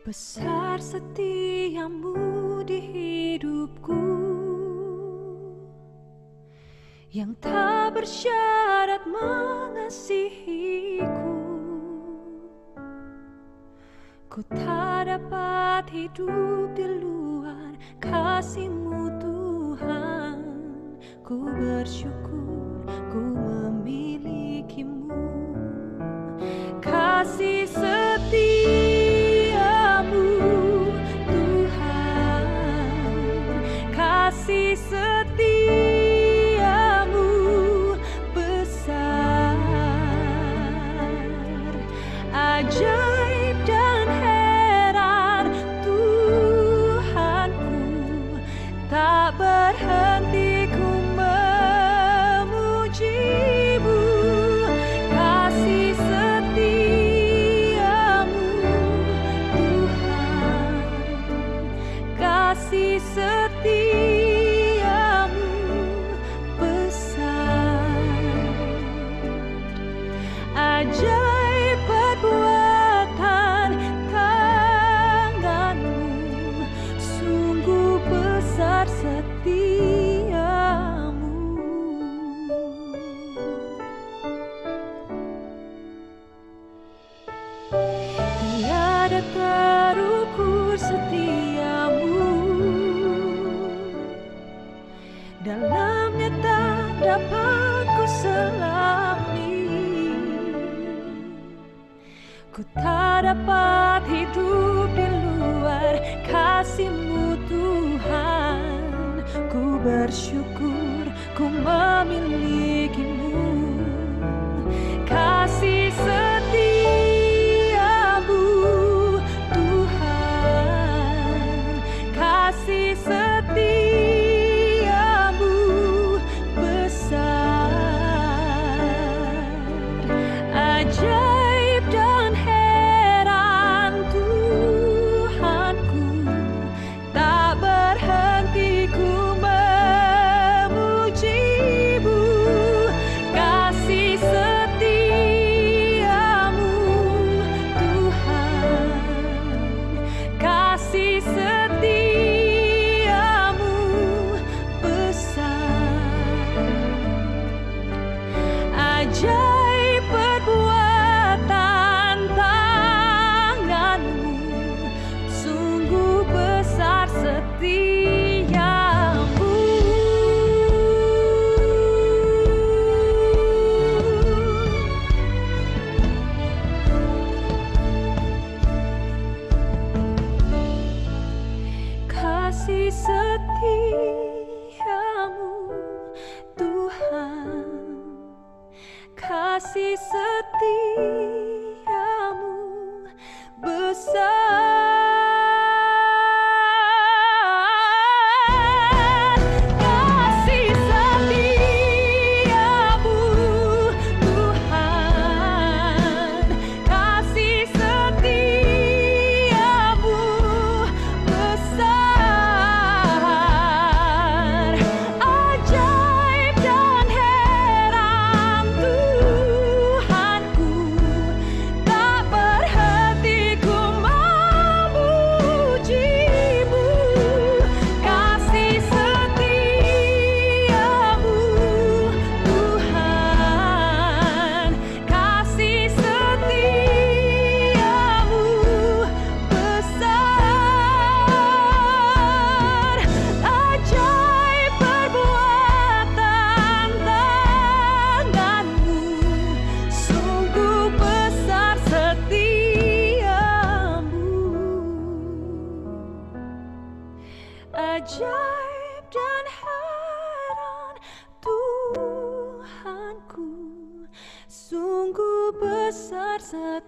Besar setiamu di hidupku, yang tak bersyarat mengasihiku. Ku tak dapat hidup di luar kasih-Mu Tuhan. Ku bersyukur ku memilikimu. Kasih setiamu Tuhan, kasih setiamu besar, ajaib dan heran Tuhanku, tak berhenti ku memuji-Mu. Kasih setiamu Tuhan, kasih setiamu besar, ajaib perbuatan tangan-Mu, sungguh besar setiamu. Tiada terukur setiamu, dalamnya tak dapat ku selami. Ku tak dapat hidup di luar kasih-Mu Tuhan. Ku bersyukur ku memilikimu. Kasih setiamu Tuhan, kasih setiamu besar, ajaib dan heran Tuhanku, tak berhenti ku memuji-Mu. Kasih setiamu Tuhan, kasih setiamu besar, ajaib perbuatan tangan-Mu, sungguh besar setiamu. Kasih setiamu Tuhan, kasih setiamu besar, kasih setiamu Tuhan, kasih setiamu besar, ajaib dan heran Tuhanku, tak berhenti ku memuji-Mu. Kasih setiamu Tuhan, kasih setiamu besar, ajaib perbuatan tangan-Mu, sungguh besar setiamu, ajaib dan heran Tuhanku, sungguh besar setiamu.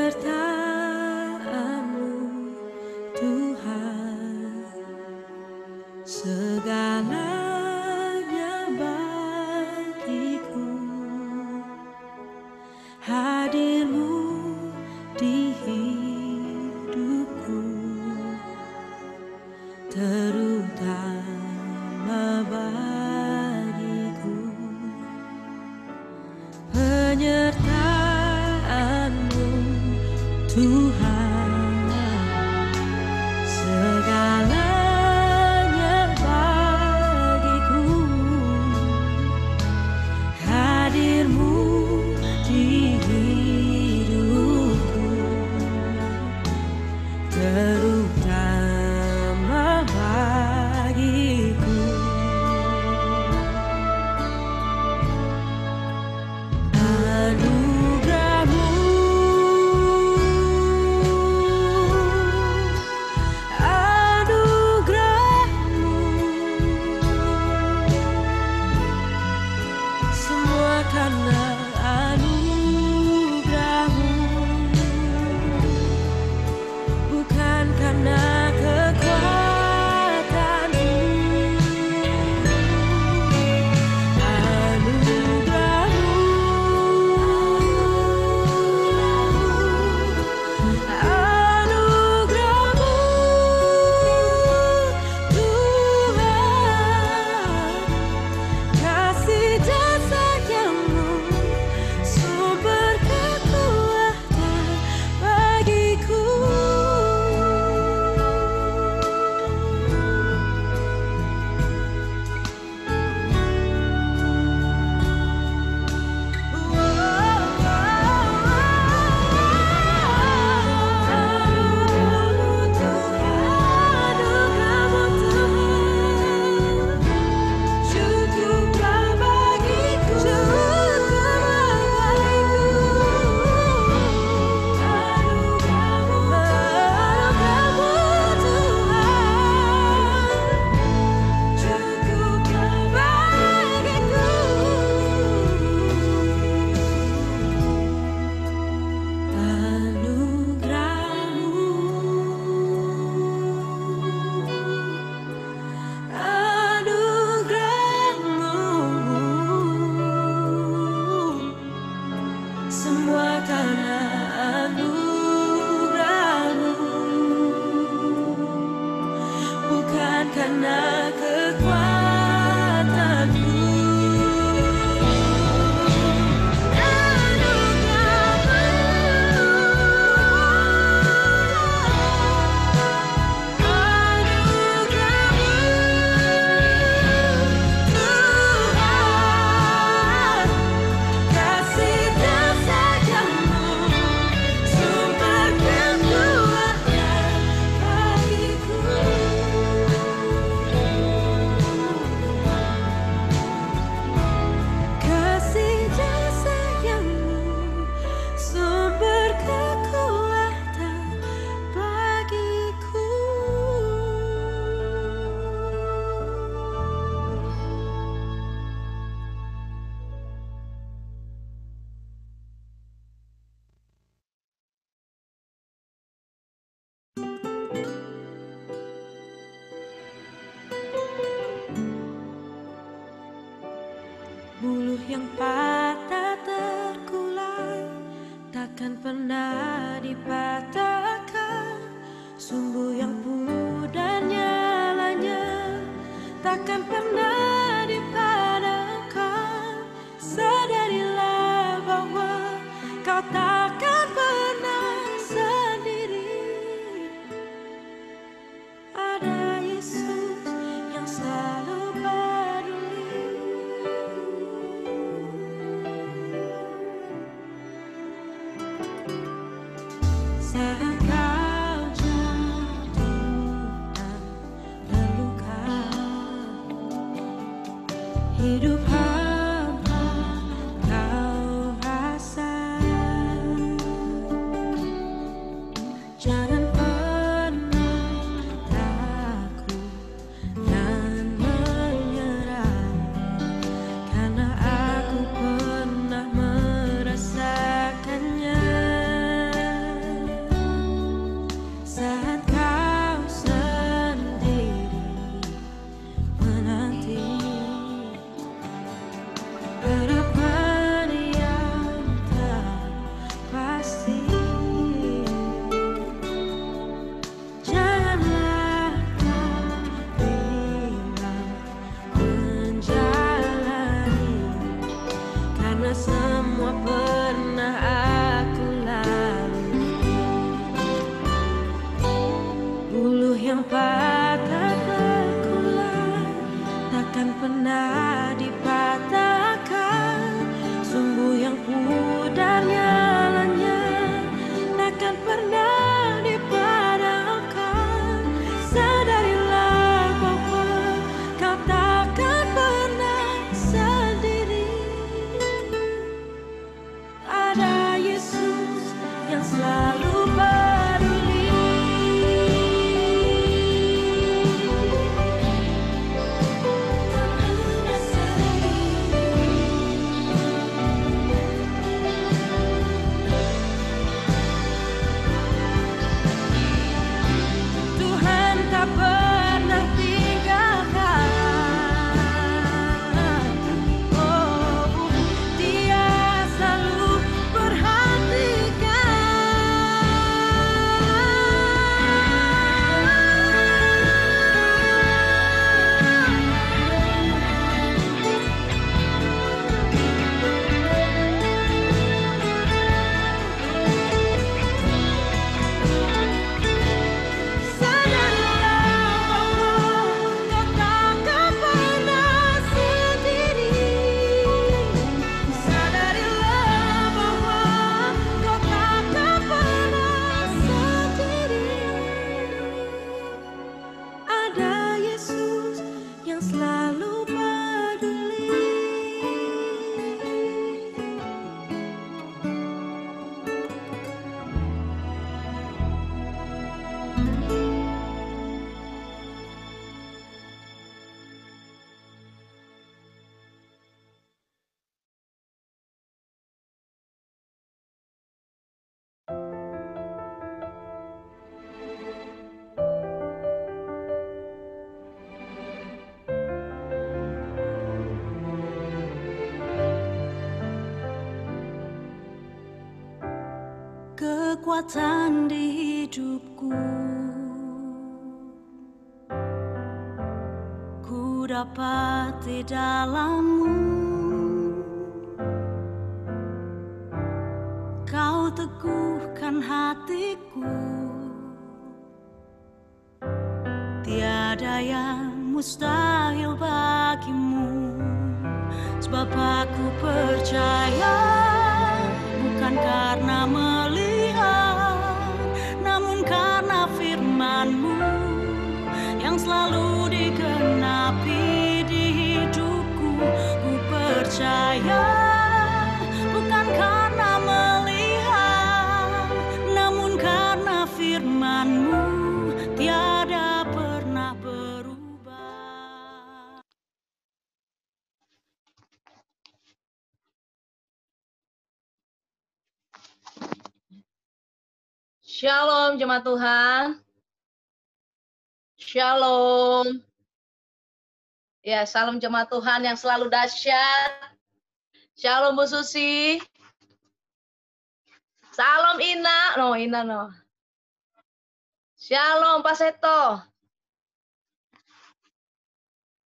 Penyertaan-Mu Tuhan, segalanya bagiku. Hadir-Mu di hidupku, terutama bagiku. Penyertaan-Mu Tuhan, segalanya bagiku. Hadir-Mu di hidupku, terutama bagiku. Anugerah-Mu, anugerah-Mu, semua karena anugerah-Mu, bukan karena kekuatanmu. Anugerah-Mu, anugerah-Mu Tuhan, kasih dan sayang-Mu, sumber kekuatan bagiku. Cukuplah bagiku, anugerah-Mu Tuhan, cukuplah bagiku. Anugerah-Mu, semua karena anugerah-Mu, bukan karena kekuatanku. Tuhan, kasih dan sayang-Mu, sumber kekuatan bagiku. Kasih dan sayang-Mu, sumber kekuatan bagiku. Buluh yang patah terkulai takkan pernah dipatahkan. Sumbu yang pudar nyalanya takkan pernah dipadamkan. Sadarilah bahwa kau takkan pernah sendiri. Ada Yesus yang selalu peduli. Saat kau jatuh dan terluka, hidup hampa kau rasa. Jangan pernah takut dan menyerah, karena aku pernah merasakannya. selalu peduli. Tuhan tak pernah tinggalkan. Oh, Dia selalu sadarilah bahwa kau takkan pernah sendiri. Sadarilah bahwa kau takkan pernah sendiri. Ada Yesus yang selalu peduli. Kekuatan di hidupku, ku dapat di dalam-Mu. Kau teguhkan hatiku, tiada yang mustahil bagimu. Sebab aku percaya, bukan karena melihat, namun karena firman-Mu yang selalu digenapi di hidupku. Ku percaya, bukan karena melihat, namun karena firman-Mu tiada pernah berubah. Shalom jemaat Tuhan. Shalom. Ya, salam jemaat Tuhan yang selalu dahsyat. Shalom Bu Susi. Salam Ina. Ina. Shalom Pak Seto.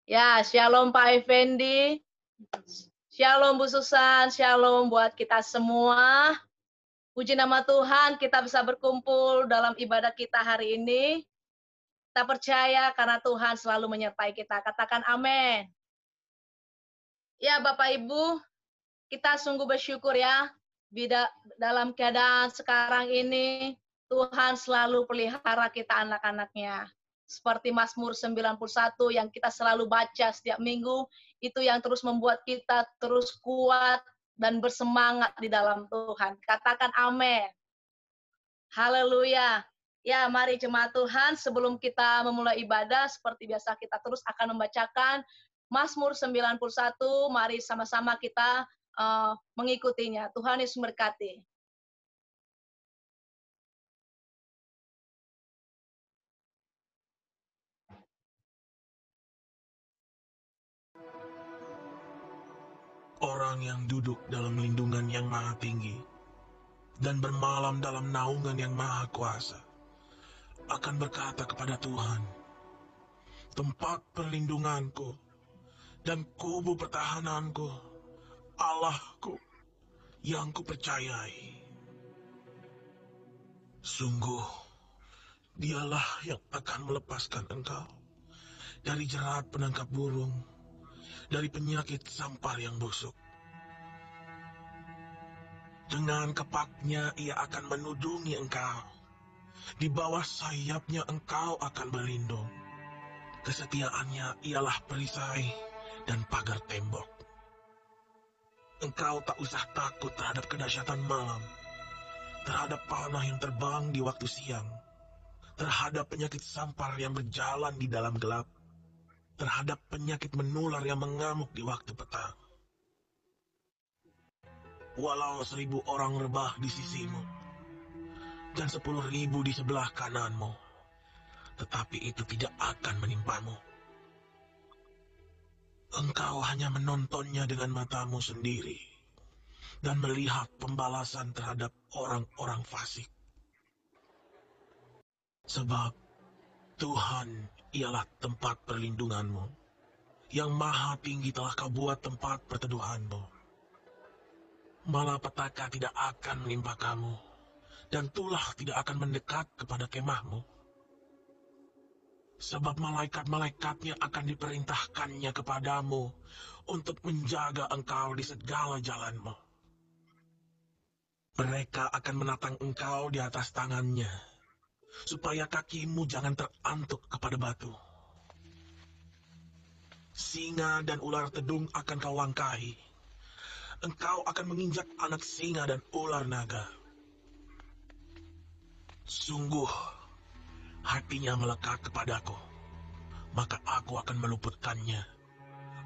Ya, shalom Pak Effendi. Shalom Bu Susan. Shalom buat kita semua. Puji nama Tuhan, kita bisa berkumpul dalam ibadah kita hari ini. Kita percaya karena Tuhan selalu menyertai kita. Katakan amin. Ya Bapak Ibu, kita sungguh bersyukur ya. Dalam keadaan sekarang ini, Tuhan selalu pelihara kita anak-anaknya. Seperti Mazmur 91 yang kita selalu baca setiap minggu, itu yang terus membuat kita terus kuat dan bersemangat di dalam Tuhan. Katakan amin. Haleluya. Ya, mari jemaat Tuhan, sebelum kita memulai ibadah, seperti biasa kita terus akan membacakan Mazmur 91. Mari sama-sama kita mengikutinya. Tuhan Yesus memberkati. Orang yang duduk dalam lindungan yang maha tinggi dan bermalam dalam naungan yang maha kuasa akan berkata kepada Tuhan, tempat perlindunganku dan kubu pertahananku, Allahku yang kupercayai. Sungguh, dialah yang akan melepaskan engkau dari jerat penangkap burung, dari penyakit sampar yang busuk. Dengan kepaknya ia akan menudungi engkau. Di bawah sayapnya engkau akan berlindung. Kesetiaannya ialah perisai dan pagar tembok. Engkau tak usah takut terhadap kedahsyatan malam, terhadap panah yang terbang di waktu siang, terhadap penyakit sampar yang berjalan di dalam gelap, terhadap penyakit menular yang mengamuk di waktu petang. Walau 1.000 orang rebah di sisimu, dan 10.000 di sebelah kananmu, tetapi itu tidak akan menimpamu. Engkau hanya menontonnya dengan matamu sendiri, dan melihat pembalasan terhadap orang-orang fasik. Sebab Tuhan ialah tempat perlindunganmu, yang maha tinggi telah kau buat tempat perteduhanmu. Malapetaka tidak akan menimpa kamu, dan tulah tidak akan mendekat kepada kemahmu. Sebab malaikat-malaikatnya akan diperintahkannya kepadamu untuk menjaga engkau di segala jalanmu. Mereka akan menatang engkau di atas tangannya, supaya kakimu jangan terantuk kepada batu. Singa dan ular tedung akan kau langkahi. Engkau akan menginjak anak singa dan ular naga. Sungguh, hatinya melekat kepadaku, maka aku akan meluputkannya.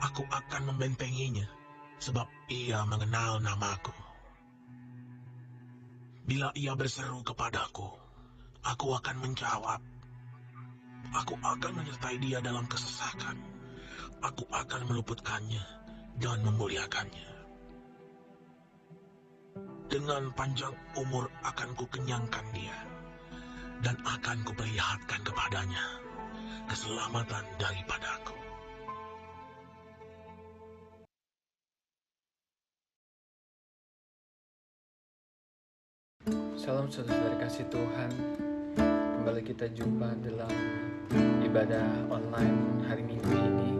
Aku akan membentenginya, sebab ia mengenal namaku. Bila ia berseru kepadaku, aku akan menjawab. Aku akan menyertai dia dalam kesesakan. Aku akan meluputkannya dan memuliakannya. Dengan panjang umur akan kukenyangkan dia, dan akan kuperlihatkan kepadanya keselamatan daripadaku. Salam saudara kasih Tuhan. Kembali kita jumpa dalam ibadah online hari Minggu ini.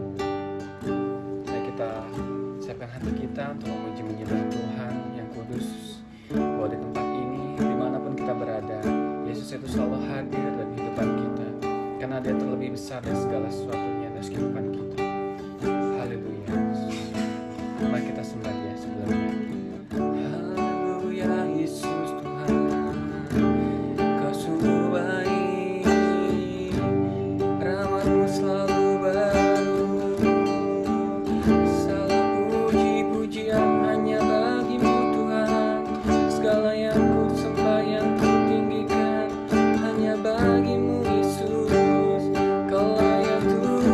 Mari kita siapkan hati kita untuk memuji menyembah Tuhan yang kudus. Bahwa di tempat ini, dimanapun kita berada, Yesus itu selalu hadir dalam kehidupan kita, karena Dia terlebih besar dari segala sesuatunya dalam kehidupan kita. Haleluya. Mari kita sembah Dia sebelumnya. Haleluya Yesus Tuhan, Kau sungguh baik, rahmat-Mu selalu baru. Segala puji-pujian hanya bagi-Mu Tuhan, segala yang ku sembah, yang ku tinggikan hanya bagi-Mu Yesus. Kau layak Tuhan.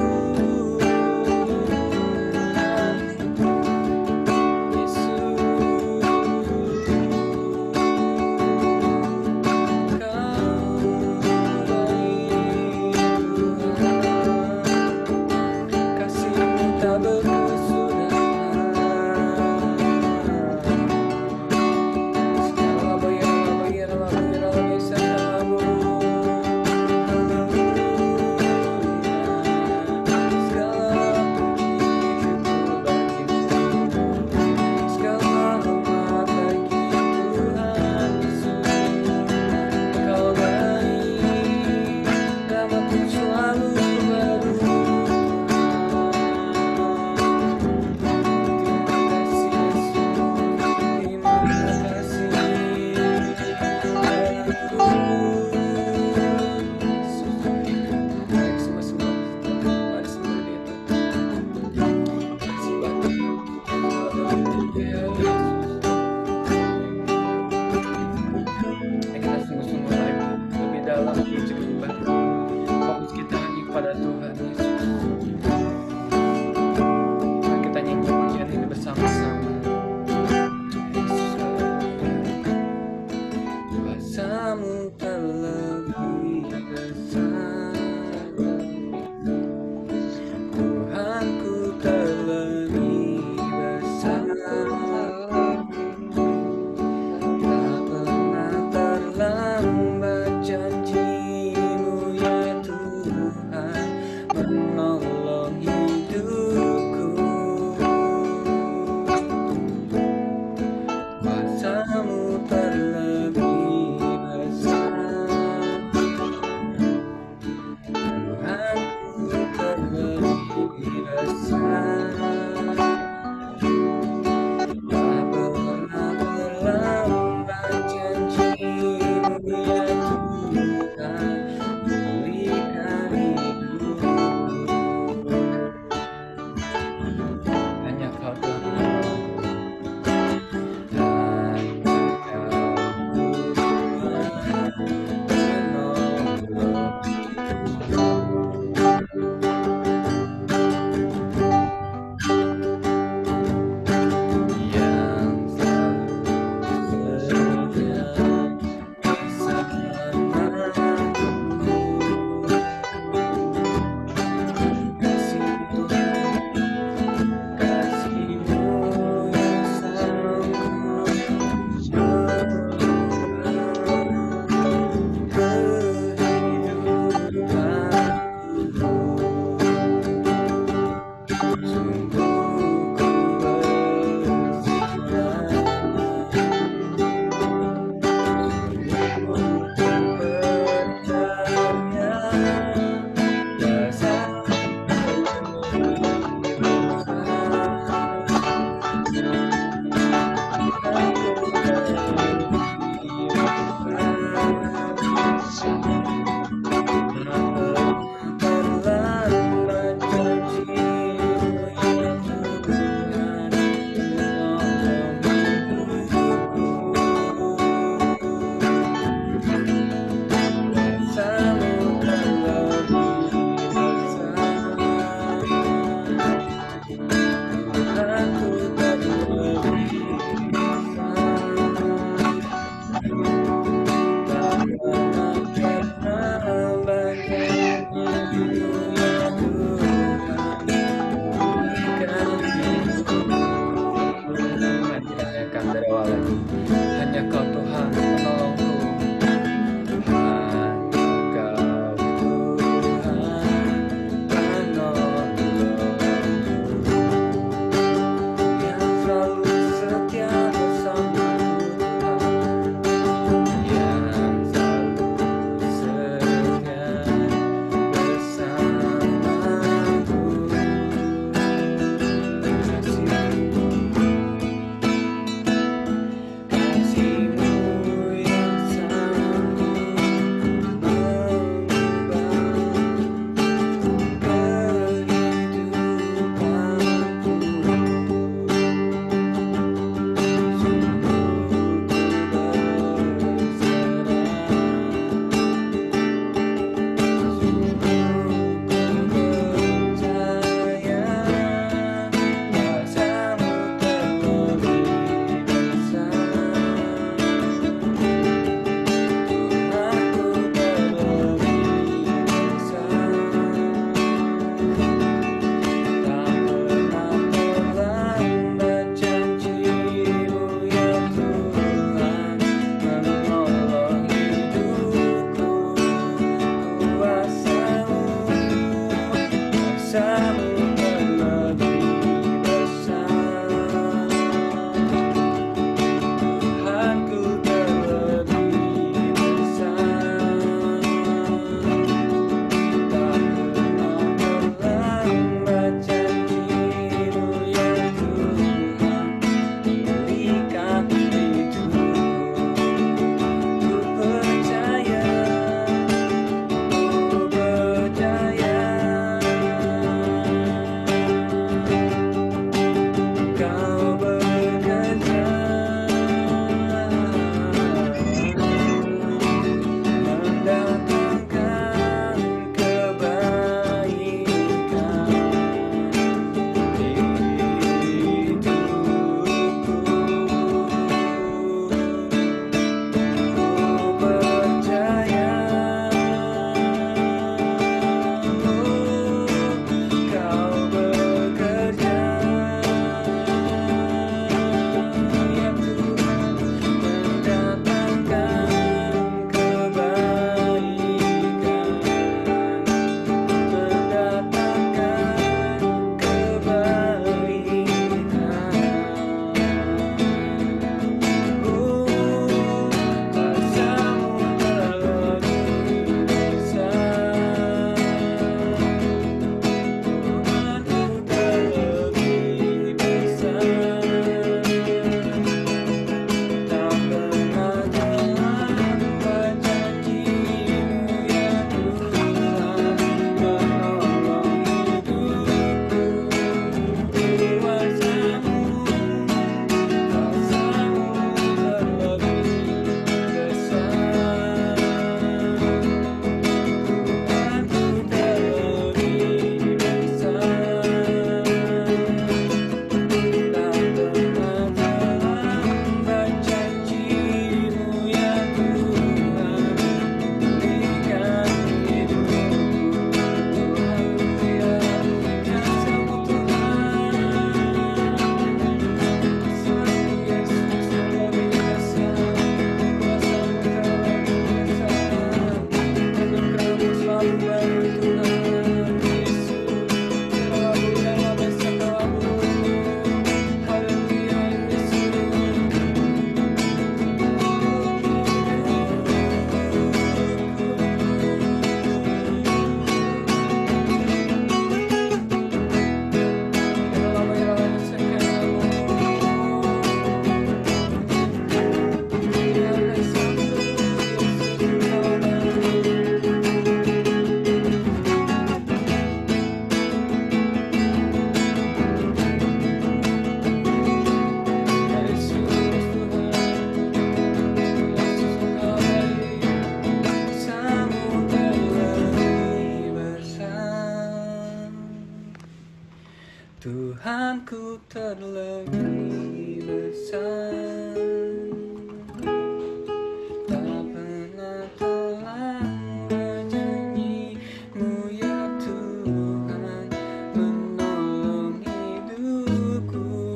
Tuhanku terlebih besar, tak pernah terlambat janji-Mu ya Tuhan menolong hidupku.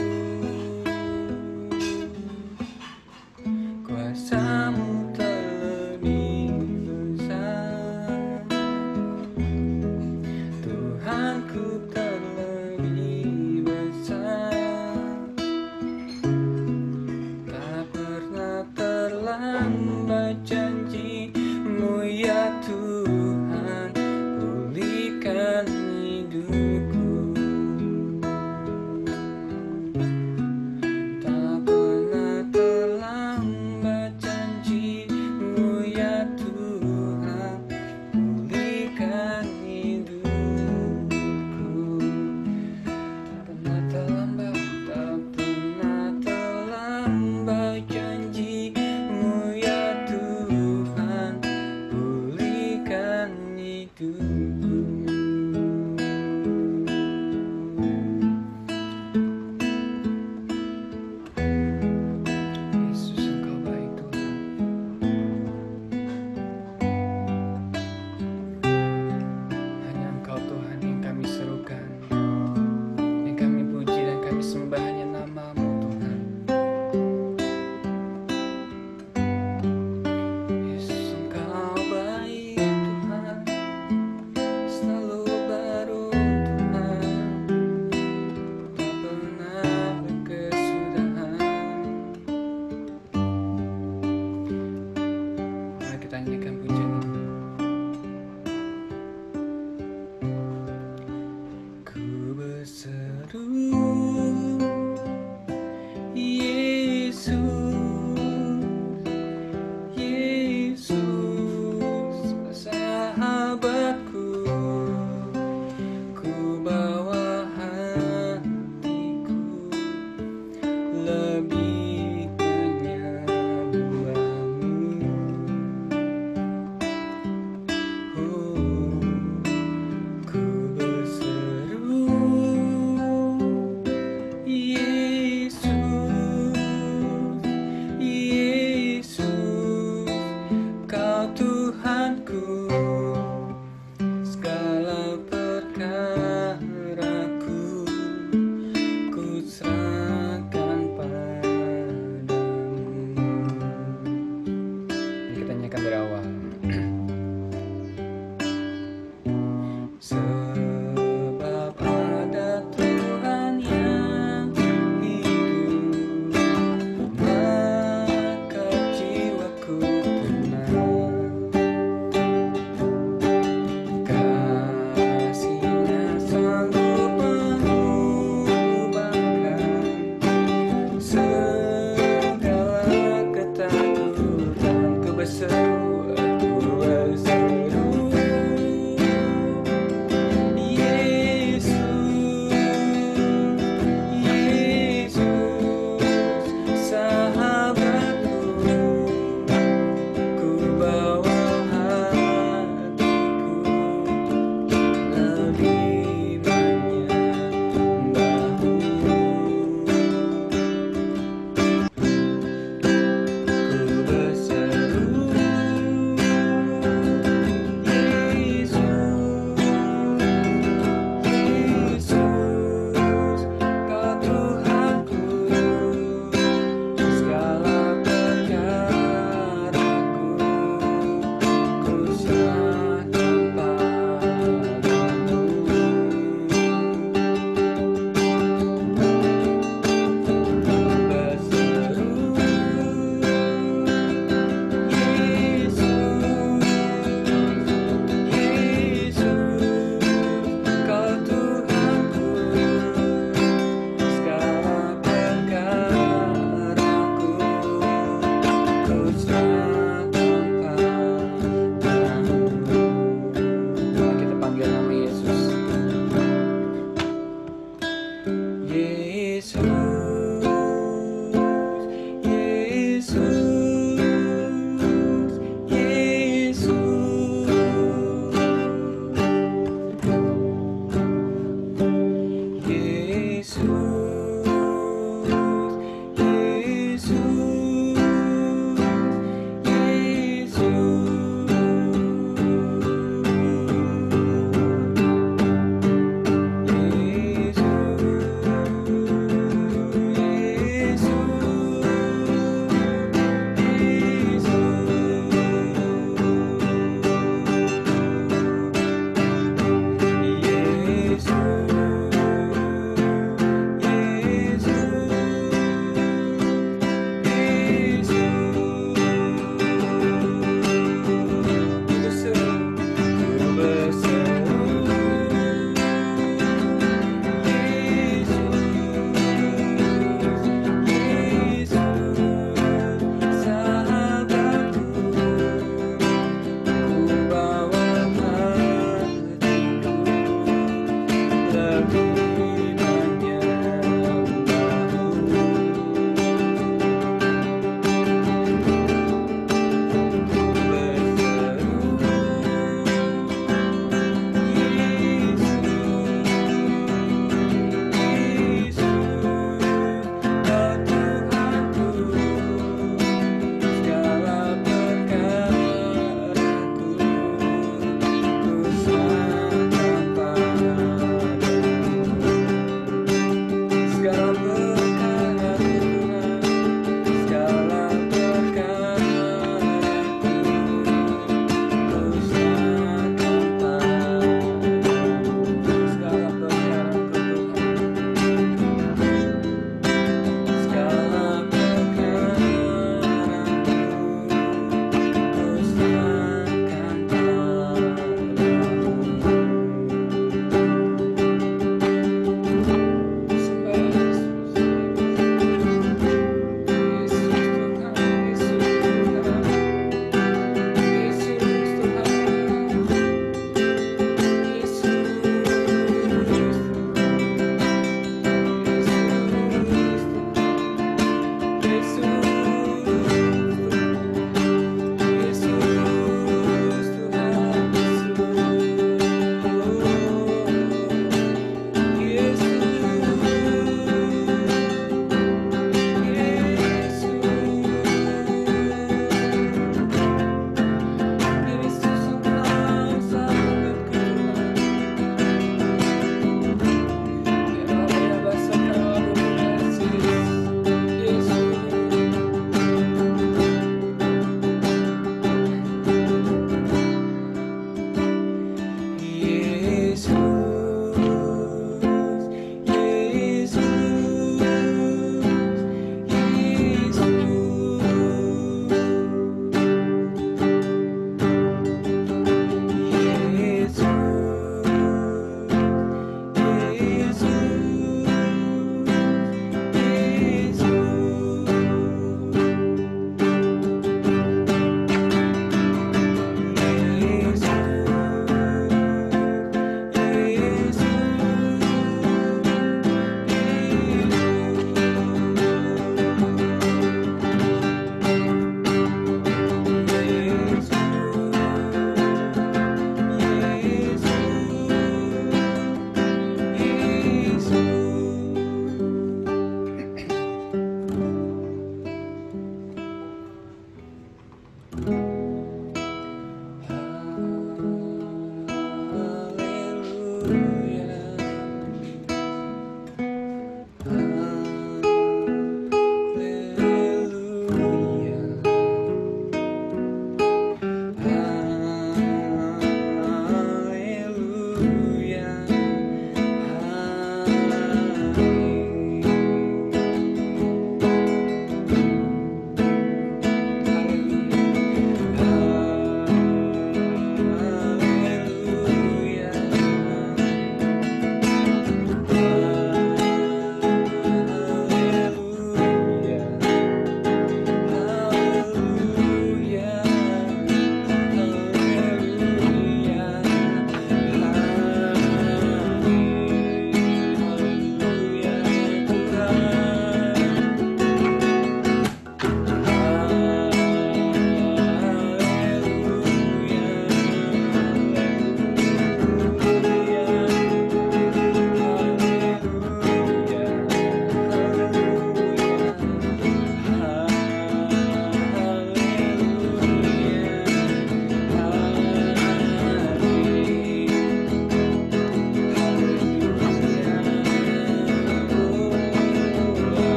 Kuasa-Mu terlebih besar, Tuhanku terlebih besar, tak pernah terlambat janji-Mu ya Tuhan pulihkan hidupku. Tak pernah terlambat janji-Mu ya Tuhan pulihkan hidupku. Tak pernah terlambat, tak pernah terlambat janji-Mu ya Tuhan pulihkan hidupku. Yesus, Engkau baik Tuhan. Hanya Engkau Tuhan yang kami serukan, yang kami puji dan kami sembah hanya nama-Mu Tuhan. Yesus, Engkau baik Tuhan, selalu baru Tuhan, tak pernah berkesudahan. Mari kita nyanyikan pujian ini. Ku berseru, Yesus, Yesus, sahabatku. Ku bawa hatiku lebih menyembah-Mu. Ku berseru, Yesus, Yesus, Kau Tuhanku, segala perkaraku ku serahkan padamu. Ini kita nyanyikan dari awal. Sebab ada Tuhan yang hidup, maka jiwaku tenang.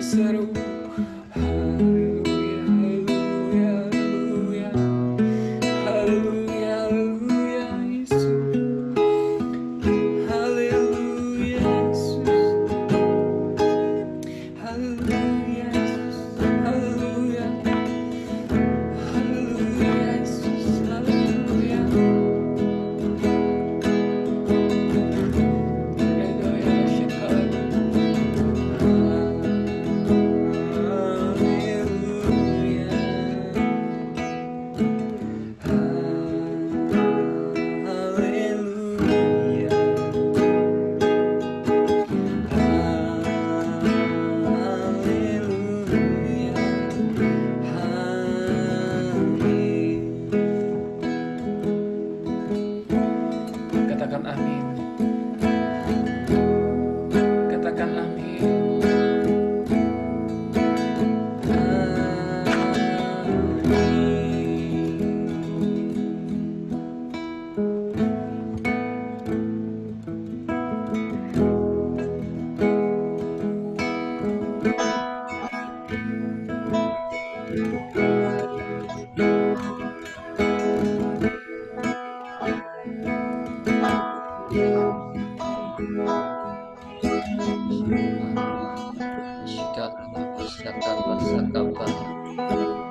seru.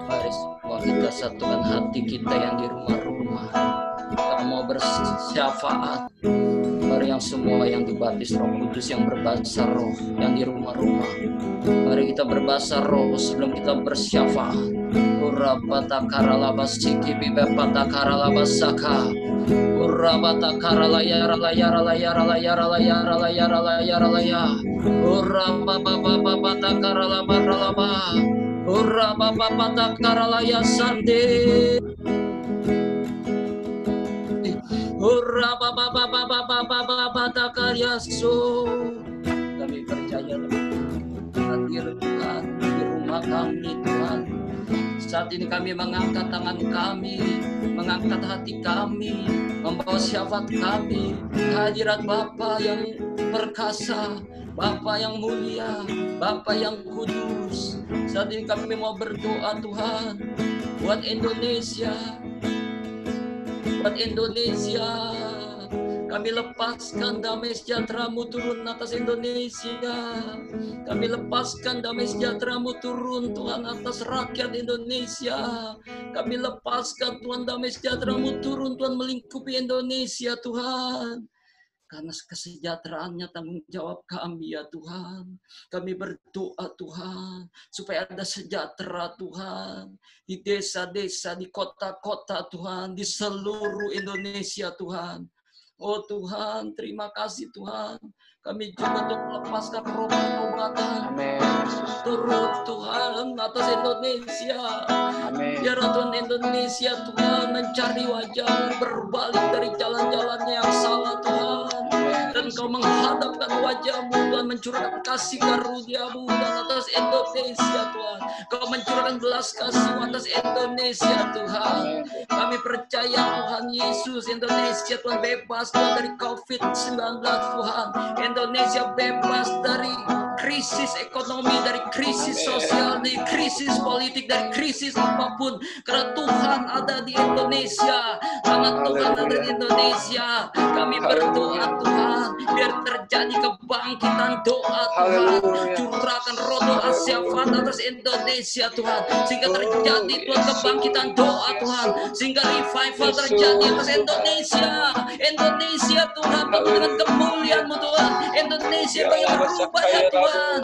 Mari semua kita satukan hati kita yang di rumah-rumah. Kita mau bersyafaat. Mari yang semua yang dibaptis Roh Kudus, yang berbahasa roh, yang di rumah-rumah. Mari kita berbahasa roh sebelum kita bersyafaat. Urabata karalabasiki bibapata karalabasaka. Urabata karalayara layara layara layara layara layara layara layara. Urabata karalabaralaba. Urabata karalaya sande. Urabata karyaso. Kami percaya hadir Tuhan di rumah kami Tuhan. Saat ini kami mengangkat tangan kami, mengangkat hati kami, membawa syafaat kami, kehadirat Bapa yang perkasa, Bapa yang mulia, Bapa yang kudus. Saat ini kami mau berdoa Tuhan buat Indonesia, buat Indonesia. Kami lepaskan damai sejahtera-Mu turun atas Indonesia. Kami lepaskan damai sejahtera-Mu turun Tuhan atas rakyat Indonesia. Kami lepaskan Tuhan damai sejahtera-Mu turun Tuhan melingkupi Indonesia Tuhan. Karena kesejahteraannya tanggung jawab kami ya Tuhan. Kami berdoa Tuhan supaya ada sejahtera Tuhan di desa-desa, di kota-kota Tuhan, di seluruh Indonesia Tuhan. Oh Tuhan, terima kasih Tuhan. Kami juga untuk melepaskan roh pertobatan. Turun Tuhan atas Indonesia. Biar Tuhan Indonesia Tuhan mencari wajah, berbalik dari jalan-jalannya yang salah Tuhan. Dan Kau menghadapkan wajah-Mu Tuhan, mencurahkan kasih karunia-Mu Tuhan atas Indonesia Tuhan. Kau mencurahkan belas kasih atas Indonesia Tuhan. Kami percaya Tuhan Yesus, Indonesia Tuhan bebas Tuhan dari COVID-19 Tuhan. Indonesia bebas dari krisis ekonomi, dari krisis sosial, dari krisis politik, dari krisis apapun. Karena Tuhan ada di Indonesia. Karena Tuhan ada di Indonesia. Kami berdoa Tuhan, biar terjadi kebangkitan doa Tuhan. Curahkan roh doa syafaat atas Indonesia Tuhan. Sehingga terjadi Tuhan kebangkitan doa Tuhan. Sehingga revival terjadi atas Indonesia. Indonesia Tuhan, penuh dengan kemuliaan-Mu Tuhan. Indonesia yang berubah ya Tuhan.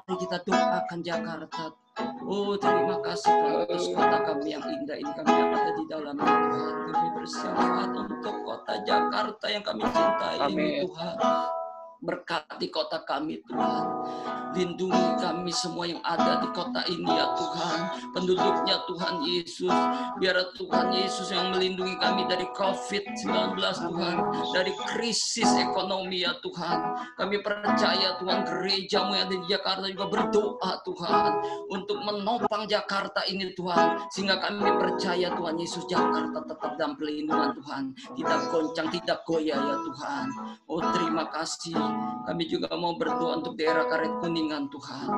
Mari kita doakan Jakarta. Oh terima kasih Tuhan atas kota kami yang indah ini, kami yang ada di dalam Tuhan. Kami bersyafaat untuk kota Jakarta yang kami cintai ini Tuhan. Berkati kota kami Tuhan. Lindungi kami semua yang ada di kota ini ya Tuhan. Penduduknya Tuhan Yesus. Biar Tuhan Yesus yang melindungi kami dari COVID-19 Tuhan. Dari krisis ekonomi ya Tuhan. Kami percaya Tuhan gereja-Mu yang ada di Jakarta juga berdoa Tuhan. Untuk menopang Jakarta ini Tuhan. Sehingga kami percaya Tuhan Yesus Jakarta tetap dalam pelindungan Tuhan. Tidak goncang, tidak goyah ya Tuhan. Oh terima kasih. Kami juga mau berdoa untuk daerah Karet Kuningan Tuhan.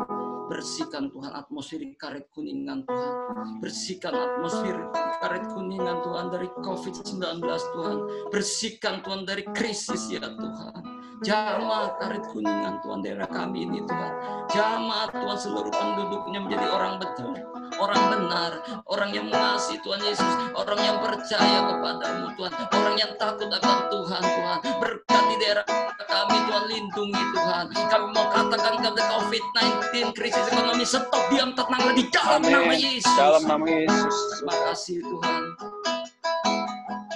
Bersihkan Tuhan atmosfer Karet Kuningan Tuhan. Bersihkan atmosfer Karet Kuningan Tuhan dari COVID-19 Tuhan. Bersihkan Tuhan dari krisis ya Tuhan. Jamah Karet Kuningan Tuhan daerah kami ini Tuhan. Jamah Tuhan seluruh penduduknya menjadi orang betul, orang benar, orang yang mengasihi Tuhan Yesus, orang yang percaya kepadamu Tuhan, orang yang takut akan Tuhan Tuhan. Berkati daerah kami Tuhan, lindungi Tuhan. Kami mau katakan kepada COVID-19 krisis ekonomi stop, diam, tenang lagi dalam nama Yesus. Dalam nama Yesus. Terima kasih Tuhan.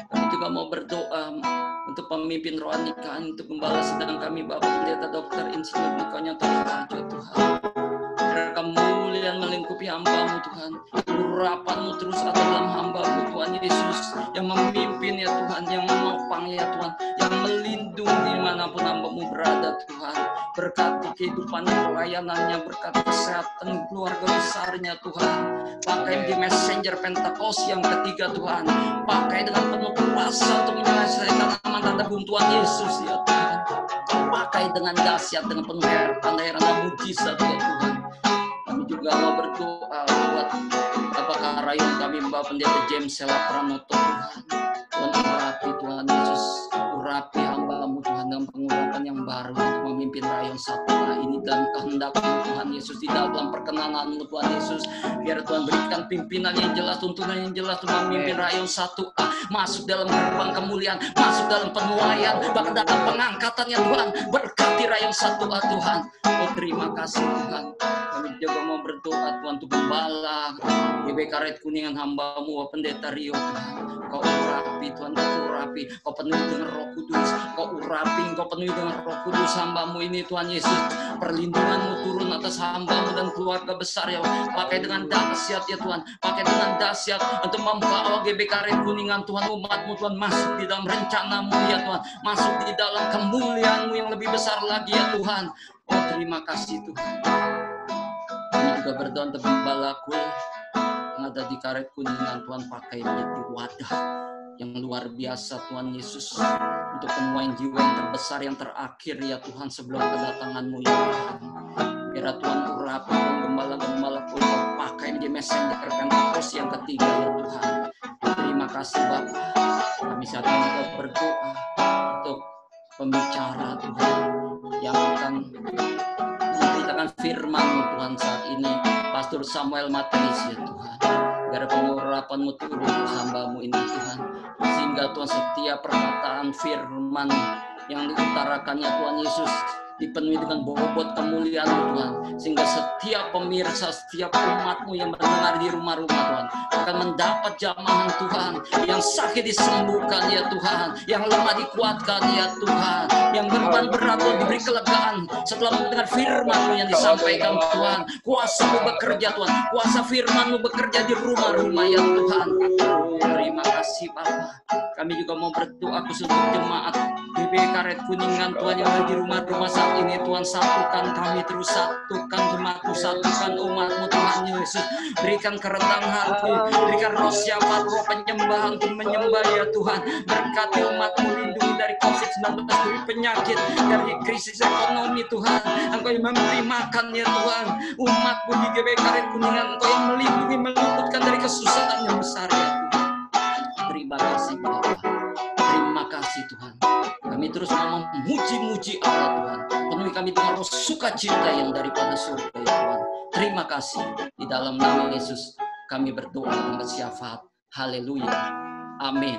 Kami juga mau berdoa untuk pemimpin rohani kami, untuk gembala sedang kami Bapak Pendeta Dr. Insinyur Nikonya Tarjo Tuhan. Kemuliaan melingkupi hamba-Mu Tuhan. Urapan-Mu terus ada dalam hamba-Mu Tuhan Yesus, yang memimpin ya Tuhan, yang menopang ya Tuhan, yang melindungi dimanapun hamba-Mu berada Tuhan. Berkati kehidupannya, pelayanannya, berkati kesehatan keluarga besarnya Tuhan. Pakai di messenger Pentakost yang ketiga Tuhan. Pakai dengan penuh kuasa untuk menyelesaikan amanat tabung Tuhan Yesus ya Tuhan. Pakai dengan dahsyat, dengan penuh tanda-tanda mujizat ya Tuhan. Kami juga mau berdoa buat apakah rayon kami Mbak Pendeta James Sela Pranoto Tuhan. Tuhan urapi Tuhan Yesus, urapi hamba-Mu Tuhan dengan pengurapan yang baru untuk memimpin rayon 1A ini dalam kehendak-Mu Tuhan Yesus, di dalam perkenanan-Mu Tuhan Yesus. Biar Tuhan berikan pimpinan yang jelas, tuntunan yang jelas untuk memimpin rayon 1A masuk dalam gerbang kemuliaan, masuk dalam penuaian, bahkan dalam pengangkatannya Tuhan. Berkati rayon 1A Tuhan. Oh terima kasih Tuhan. Kami juga mau berdoa Tuhan untuk gembala GBK Karet Kuningan hamba-Mu Bapak Pendeta Rio Tuhan. Kau urapi Tuhan, kau urapi, kau penuhi dengan Roh Kudus, kau urapi, kau penuhi dengan Roh Kudus hamba-Mu ini Tuhan Yesus. Perlindungan-Mu turun atas hamba-Mu dan keluarga besar ya. Pakai dengan dahsyat ya Tuhan, pakai dengan dahsyat untuk membawa GBK Karet Kuningan Tuhan, umat-Mu Tuhan masuk di dalam rencana-Mu ya Tuhan, masuk di dalam kemuliaan-Mu yang lebih besar lagi ya Tuhan. Oh terima kasih Tuhan. Kami juga berdoa untuk gembala kul yang ada di Karet Kuningan Tuhan, pakai menjadi wadah yang luar biasa Tuhan Yesus, untuk penuaian jiwa yang terbesar, yang terakhir ya Tuhan sebelum kedatangan-Mu ya Tuhan. Biar Tuhan urapi gembala-gembala kul pakai di messenger Pentakost yang ketiga ya Tuhan. Terima kasih Bapak. Kami saat ini juga berdoa untuk pembicara Tuhan yang akan memberitakan firman-Mu Tuhan saat ini, Pastor Samuel Matius ya Tuhan. Biar pengurapan-Mu turun untuk hamba-Mu ini Tuhan, sehingga Tuhan setiap perkataan firman yang diutarakannya Tuhan Yesus dipenuhi dengan bobot kemuliaan Tuhan, sehingga setiap pemirsa, setiap umat-Mu yang mendengar di rumah-rumah Tuhan akan mendapat jamahan Tuhan, yang sakit disembuhkan ya Tuhan, yang lemah dikuatkan ya Tuhan, yang beban berat Tuhan diberi kelegaan setelah mendengar firman-Mu yang disampaikan Tuhan. Kuasa-Mu bekerja Tuhan, kuasa firman-Mu bekerja di rumah-rumah ya Tuhan. Terima kasih Bapa. Kami juga mau berdoa khusus untuk jemaat GBK Karet Kuningan Tuhan yang ada di rumah-rumah saat ini Tuhan. Satukan kami terus, satukan jemaat-Mu, satukan umat-Mu Tuhan Yesus. Berikan kerendahan hati, berikan roh syafaat, roh penyembahan untuk menyembah ya Tuhan. Berkati umat-Mu, lindungi dari COVID-19, dari penyakit, dari krisis ekonomi Tuhan. Engkau yang memberi makan ya Tuhan, umat-Mu di GBK Karet Kuningan. Engkau yang melindungi, meluputkan dari kesusahan yang besar ya Tuhan. Terima kasih Bapak, terima kasih Tuhan. Kami terus mau memuji-muji Allah Tuhan. Penuhi kami dengan roh sukacita yang daripada surga ya Tuhan. Terima kasih. Di dalam nama Yesus kami berdoa dengan syafaat. Haleluya. Amin.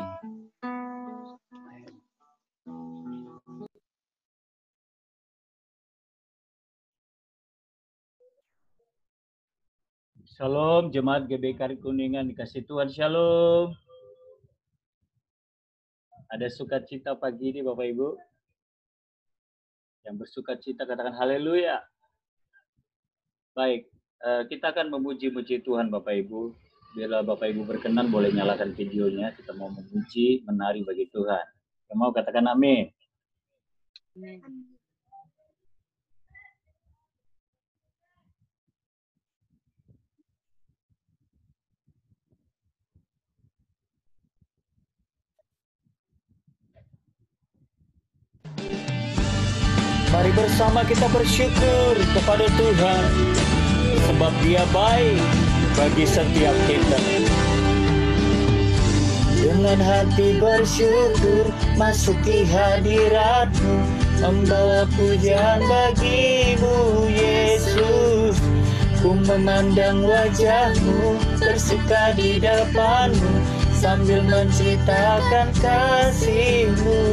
Shalom jemaat GBK Karet Kuningan, dikasih Tuhan shalom. Ada sukacita pagi ini Bapak Ibu. Yang bersukacita katakan haleluya. Baik, kita akan memuji-muji Tuhan Bapak Ibu. Bila Bapak Ibu berkenan boleh nyalakan videonya. Kita mau memuji, menari bagi Tuhan. Yang mau katakan amin. Amin. Mari bersama kita bersyukur kepada Tuhan, sebab Dia baik bagi setiap kita. Dengan hati bersyukur masuki hadirat-Mu, membawa pujian bagi-Mu Yesus. Ku memandang wajah-Mu, tersuka di depan-Mu, sambil menceritakan kasih-Mu.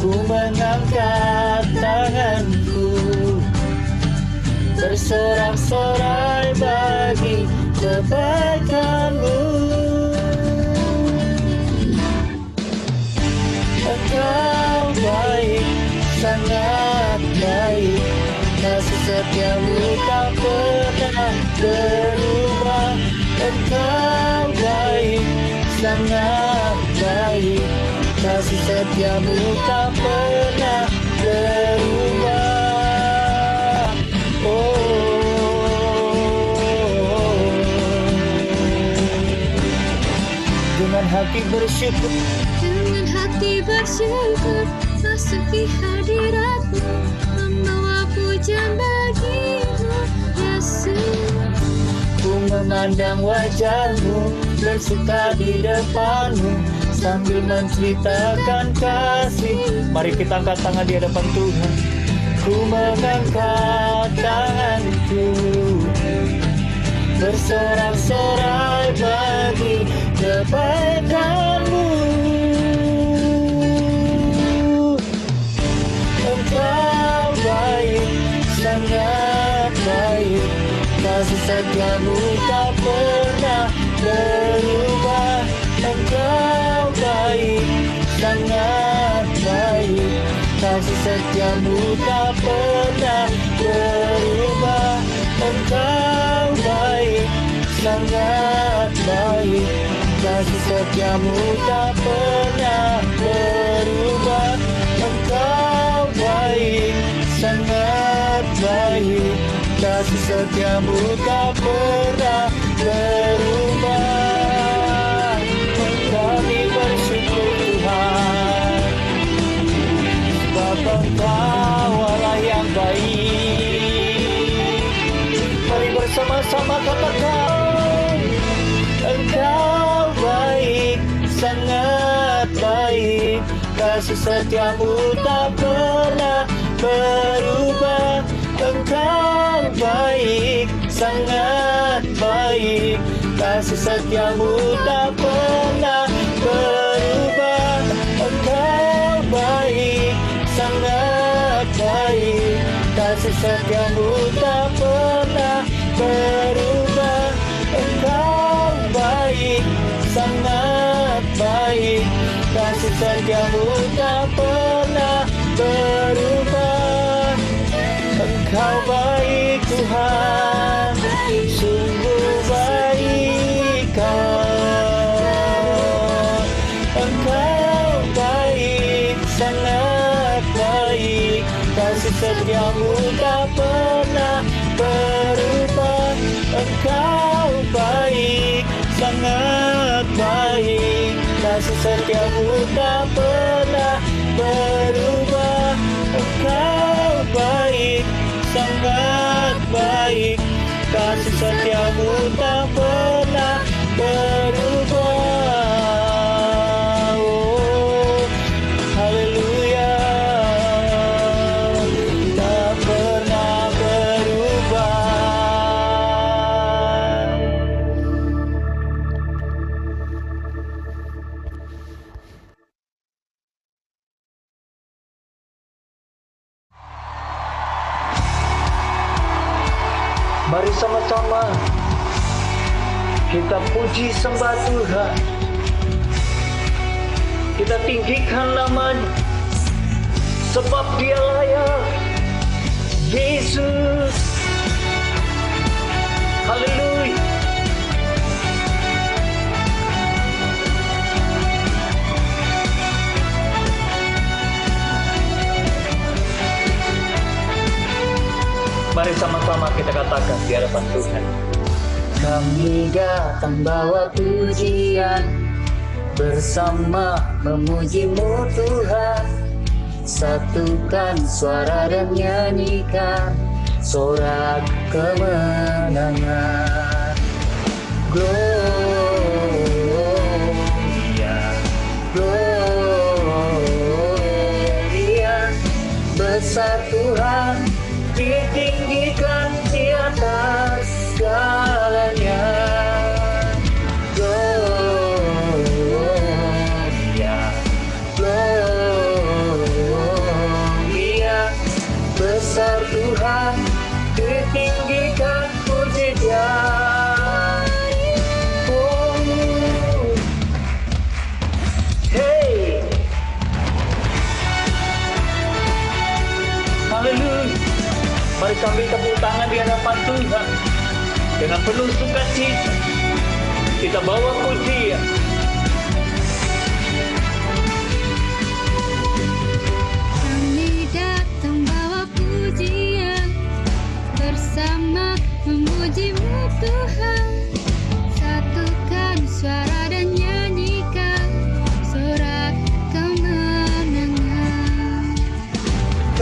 Ku mengangkat tanganku, bersorak-sorai bagi kebaikan-Mu. Engkau baik, sangat baik, kasih setia-Mu tak pernah berubah. Engkau baik, sangat baik, kasih setia-Mu tak pernah berubah. Dengan hati bersyukur, masuki hadirat-Mu, membawa pujian bagi-Mu Yesus. Ku memandang wajah-Mu, bersuka di depan-Mu, sambil menceritakan kasih. Mari kita angkat tangan di hadapan Tuhan. Ku mengangkat tanganku, bersorak-sorai bagi kebaikan-Mu. Engkau baik, sangat baik, kasih setia-Mu tak pernah berubah. Engkau baik, sangat baik, kasih setia-Mu tak pernah berubah. Engkau baik, sangat baik, kasih setia-Mu tak pernah berubah. Engkau baik, sangat baik, kasih setia-Mu tak pernah berubah. Kami bersyukur Tuhan, sebab Engkau Allah yang baik. Mari bersama-sama katakan, Engkau baik, sangat baik, kasih setia-Mu tak pernah berubah. Engkau baik, sangat baik, kasih setia-Mu tak pernah berubah. Engkau baik, sangat baik, kasih setia-Mu tak pernah berubah. Engkau baik, sangat baik, kasih setia-Mu tak pernah berubah. Engkau baik Tuhan, sungguh baik Kau. Engkau baik, sangat baik, kasih setia-Mu tak pernah berubah. Engkau baik, sangat baik, kasih setia-Mu tak pernah berubah. Engkau baik, sangat baik, kasih setia-Mu tak pernah berubah. Oh, haleluya, tak pernah berubah. Mari sama-sama kita puji sembah Tuhan. Kita tinggikan nama-Nya, sebab Dia layak. Yesus, haleluya. Mari sama-sama kita katakan di hadapan Tuhan. Kami datang bawa pujian, bersama memuji-Mu Tuhan. satukan suara dan nyanyikan sorak kemenangan. Gloria, Gloria, besar Tuhan, ditinggikan di atas segalanya. Gloria, Gloria, besar Tuhan, ditinggikan puji Dia. Oh, hey, haleluya. Mari sambil tepuk tangan di hadapan Tuhan dengan penuh sukacita. Kita bawa pujian. Kami datang bawa pujian, bersama memuji-Mu Tuhan. Satukan suara dan nyanyikan sorak kemenangan.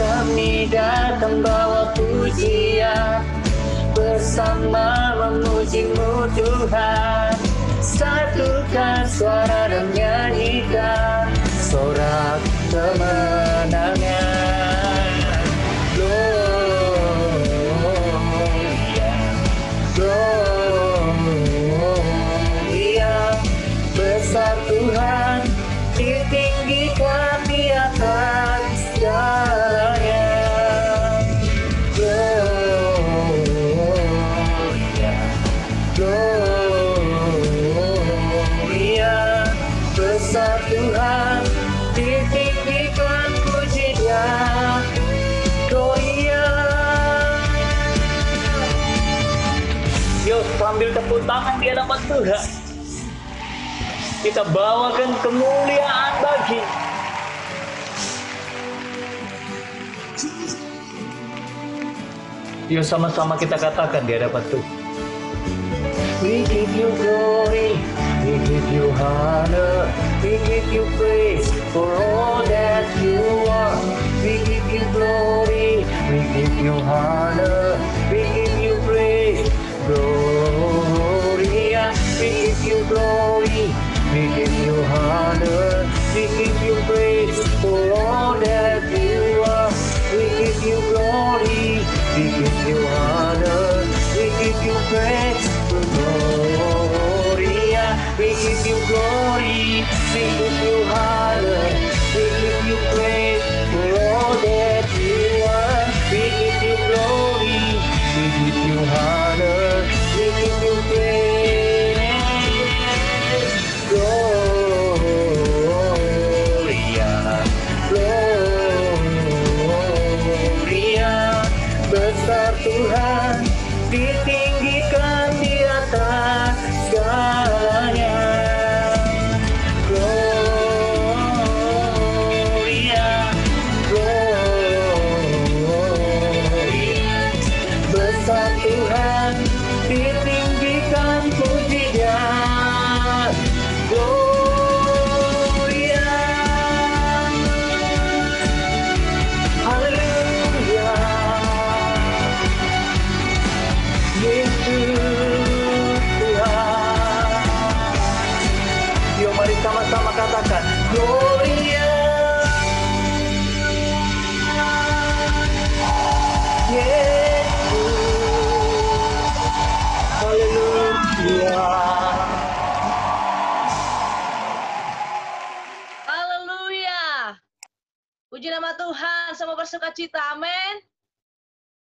Kami datang bawa pujian, bersama memuji-Mu Tuhan. Satukan suara dan nyanyikan sorak kemenangan. Gloria, Gloria, besar Tuhan, ditinggikan di atas segalanya. Gloria, Gloria, besar Tuhan, ditinggikan puji Dia. Gloria. Yuk sambil tepuk tangan di hadapan Tuhan, kita bawakan kemuliaan bagi. Yuk sama-sama kita katakan di hadapan Tuhan. We give you glory, we give you honor, we give you praise for all that you are. We give you glory, we give you honor, we give you praise. Gloria, we give you glory, we give you honor, we give you praise for all that you are. We give you glory, we give you honor, we give you praise. Gloria, we give you glory, we give you honor, we give you praise for all that you are. We give you glory, we give you honor, we give you praise. Gloria, Gloria, besar Tuhan, ditinggikan di atas segalanya. Gloria, Gloria, besar Tuhan, ditinggikan puji Dia. Gloria, haleluya. Yesus Tuhan. Yuk mari sama-sama katakan Gloria. Yesus. Haleluya. Haleluya. Puji nama Tuhan, semua bersukacita. Amin.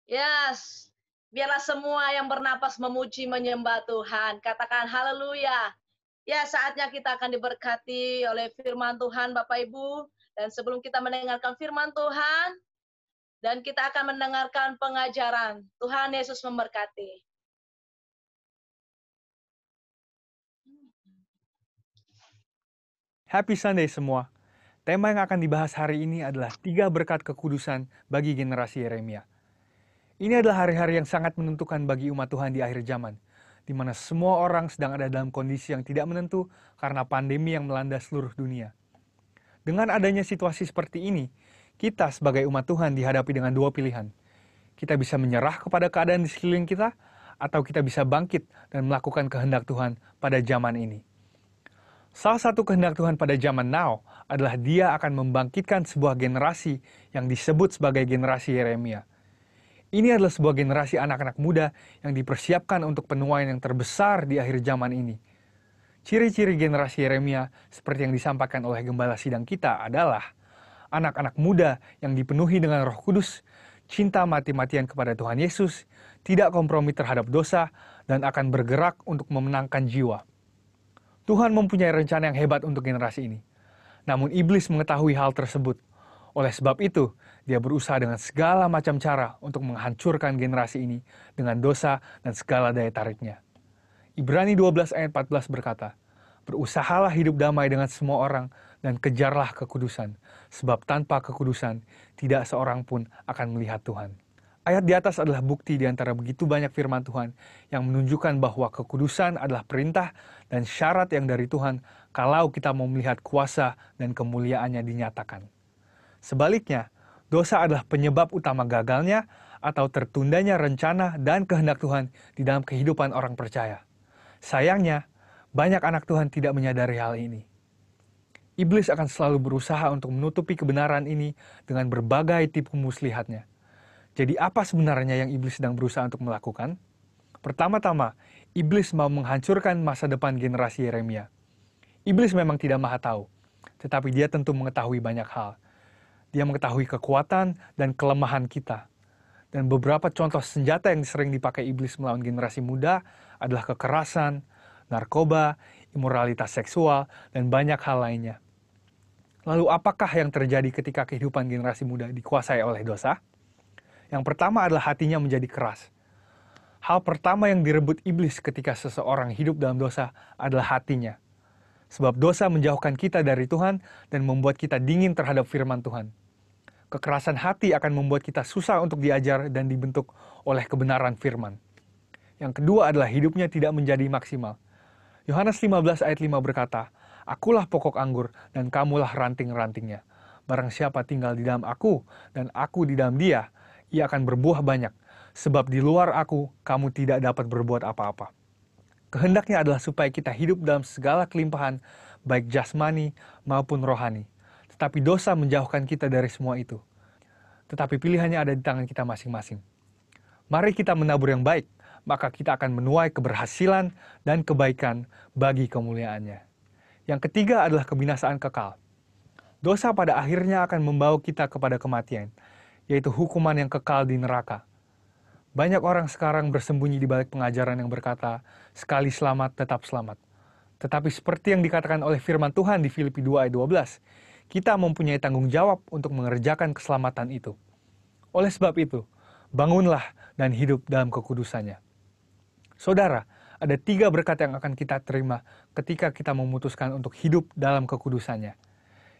Yes. Biarlah semua yang bernapas memuji menyembah Tuhan. Katakan haleluya. Ya, saatnya kita akan diberkati oleh firman Tuhan Bapak Ibu. Dan sebelum kita mendengarkan firman Tuhan, dan kita akan mendengarkan pengajaran. Tuhan Yesus memberkati. Happy Sunday semua. Tema yang akan dibahas hari ini adalah 3 berkat kekudusan bagi generasi Yeremia. Ini adalah hari-hari yang sangat menentukan bagi umat Tuhan di akhir zaman, di mana semua orang sedang ada dalam kondisi yang tidak menentu karena pandemi yang melanda seluruh dunia. Dengan adanya situasi seperti ini, Kita sebagai umat Tuhan dihadapi dengan dua pilihan. Kita bisa menyerah kepada keadaan di sekeliling kita, atau kita bisa bangkit dan melakukan kehendak Tuhan pada zaman ini. Salah satu kehendak Tuhan pada zaman now adalah Dia akan membangkitkan sebuah generasi yang disebut sebagai generasi Yeremia. Ini adalah sebuah generasi anak-anak muda yang dipersiapkan untuk penuaian yang terbesar di akhir zaman ini. Ciri-ciri generasi Yeremia seperti yang disampaikan oleh gembala sidang kita adalah anak-anak muda yang dipenuhi dengan Roh Kudus, cinta mati-matian kepada Tuhan Yesus, tidak kompromi terhadap dosa, dan akan bergerak untuk memenangkan jiwa. Tuhan mempunyai rencana yang hebat untuk generasi ini. Namun iblis mengetahui hal tersebut. Oleh sebab itu, dia berusaha dengan segala macam cara untuk menghancurkan generasi ini dengan dosa dan segala daya tariknya. Ibrani 12 ayat 14 berkata, "Berusahalah hidup damai dengan semua orang dan kejarlah kekudusan, sebab tanpa kekudusan tidak seorang pun akan melihat Tuhan." Ayat di atas adalah bukti di antara begitu banyak firman Tuhan yang menunjukkan bahwa kekudusan adalah perintah dan syarat yang dari Tuhan kalau kita mau melihat kuasa dan kemuliaannya dinyatakan. Sebaliknya, dosa adalah penyebab utama gagalnya atau tertundanya rencana dan kehendak Tuhan di dalam kehidupan orang percaya. Sayangnya, banyak anak Tuhan tidak menyadari hal ini. Iblis akan selalu berusaha untuk menutupi kebenaran ini dengan berbagai tipu muslihatnya. Jadi apa sebenarnya yang iblis sedang berusaha untuk melakukan? Pertama-tama, iblis mau menghancurkan masa depan generasi Yeremia. Iblis memang tidak maha tahu, tetapi dia tentu mengetahui banyak hal. Dia mengetahui kekuatan dan kelemahan kita. Dan beberapa contoh senjata yang sering dipakai iblis melawan generasi muda adalah kekerasan, narkoba, imoralitas seksual, dan banyak hal lainnya. Lalu apakah yang terjadi ketika kehidupan generasi muda dikuasai oleh dosa? Yang pertama adalah hatinya menjadi keras. Hal pertama yang direbut iblis ketika seseorang hidup dalam dosa adalah hatinya. Sebab dosa menjauhkan kita dari Tuhan dan membuat kita dingin terhadap firman Tuhan. Kekerasan hati akan membuat kita susah untuk diajar dan dibentuk oleh kebenaran firman. Yang kedua adalah hidupnya tidak menjadi maksimal. Yohanes 15 ayat 5 berkata, "Akulah pokok anggur dan kamulah ranting-rantingnya. Barang siapa tinggal di dalam aku dan aku di dalam dia, ia akan berbuah banyak. Sebab di luar aku, kamu tidak dapat berbuat apa-apa." Kehendaknya adalah supaya kita hidup dalam segala kelimpahan, baik jasmani maupun rohani. Tetapi dosa menjauhkan kita dari semua itu. Tetapi pilihannya ada di tangan kita masing-masing. Mari kita menabur yang baik, maka kita akan menuai keberhasilan dan kebaikan bagi kemuliaannya. Yang ketiga adalah kebinasaan kekal. Dosa pada akhirnya akan membawa kita kepada kematian, yaitu hukuman yang kekal di neraka. Banyak orang sekarang bersembunyi di balik pengajaran yang berkata, sekali selamat tetap selamat. Tetapi seperti yang dikatakan oleh firman Tuhan di Filipi 2 ayat 12, kita mempunyai tanggung jawab untuk mengerjakan keselamatan itu. Oleh sebab itu, bangunlah dan hidup dalam kekudusannya. Saudara, ada 3 berkat yang akan kita terima ketika kita memutuskan untuk hidup dalam kekudusannya.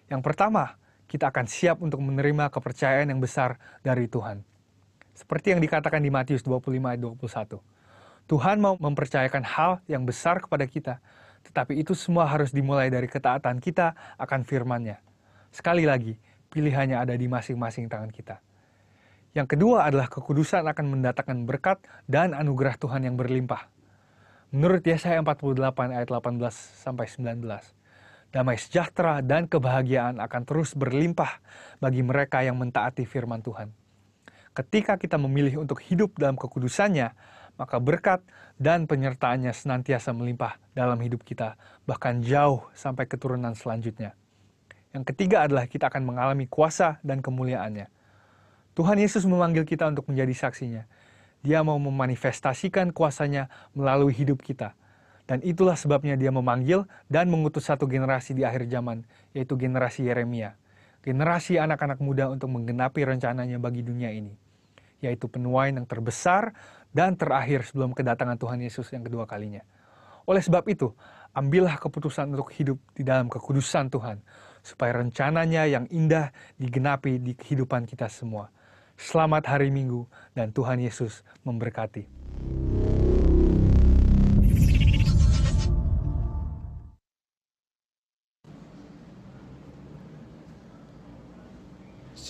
Yang pertama, kita akan siap untuk menerima kepercayaan yang besar dari Tuhan. Seperti yang dikatakan di Matius 25 ayat 21. Tuhan mau mempercayakan hal yang besar kepada kita, tetapi itu semua harus dimulai dari ketaatan kita akan firman-Nya. Sekali lagi, pilihannya ada di masing-masing tangan kita. Yang kedua adalah kekudusan akan mendatangkan berkat dan anugerah Tuhan yang berlimpah. Menurut Yesaya 48 ayat 18-19, damai sejahtera dan kebahagiaan akan terus berlimpah bagi mereka yang mentaati firman Tuhan. Ketika kita memilih untuk hidup dalam kekudusannya, maka berkat dan penyertaannya senantiasa melimpah dalam hidup kita, bahkan jauh sampai keturunan selanjutnya. Yang ketiga adalah kita akan mengalami kuasa dan kemuliaannya. Tuhan Yesus memanggil kita untuk menjadi saksinya. Dia mau memanifestasikan kuasanya melalui hidup kita. Dan itulah sebabnya dia memanggil dan mengutus satu generasi di akhir zaman, yaitu generasi Yeremia. Generasi anak-anak muda untuk menggenapi rencananya bagi dunia ini. Yaitu penuaian yang terbesar dan terakhir sebelum kedatangan Tuhan Yesus yang kedua kalinya. Oleh sebab itu, ambillah keputusan untuk hidup di dalam kekudusan Tuhan, supaya rencananya yang indah digenapi di kehidupan kita semua. Selamat hari Minggu dan Tuhan Yesus memberkati.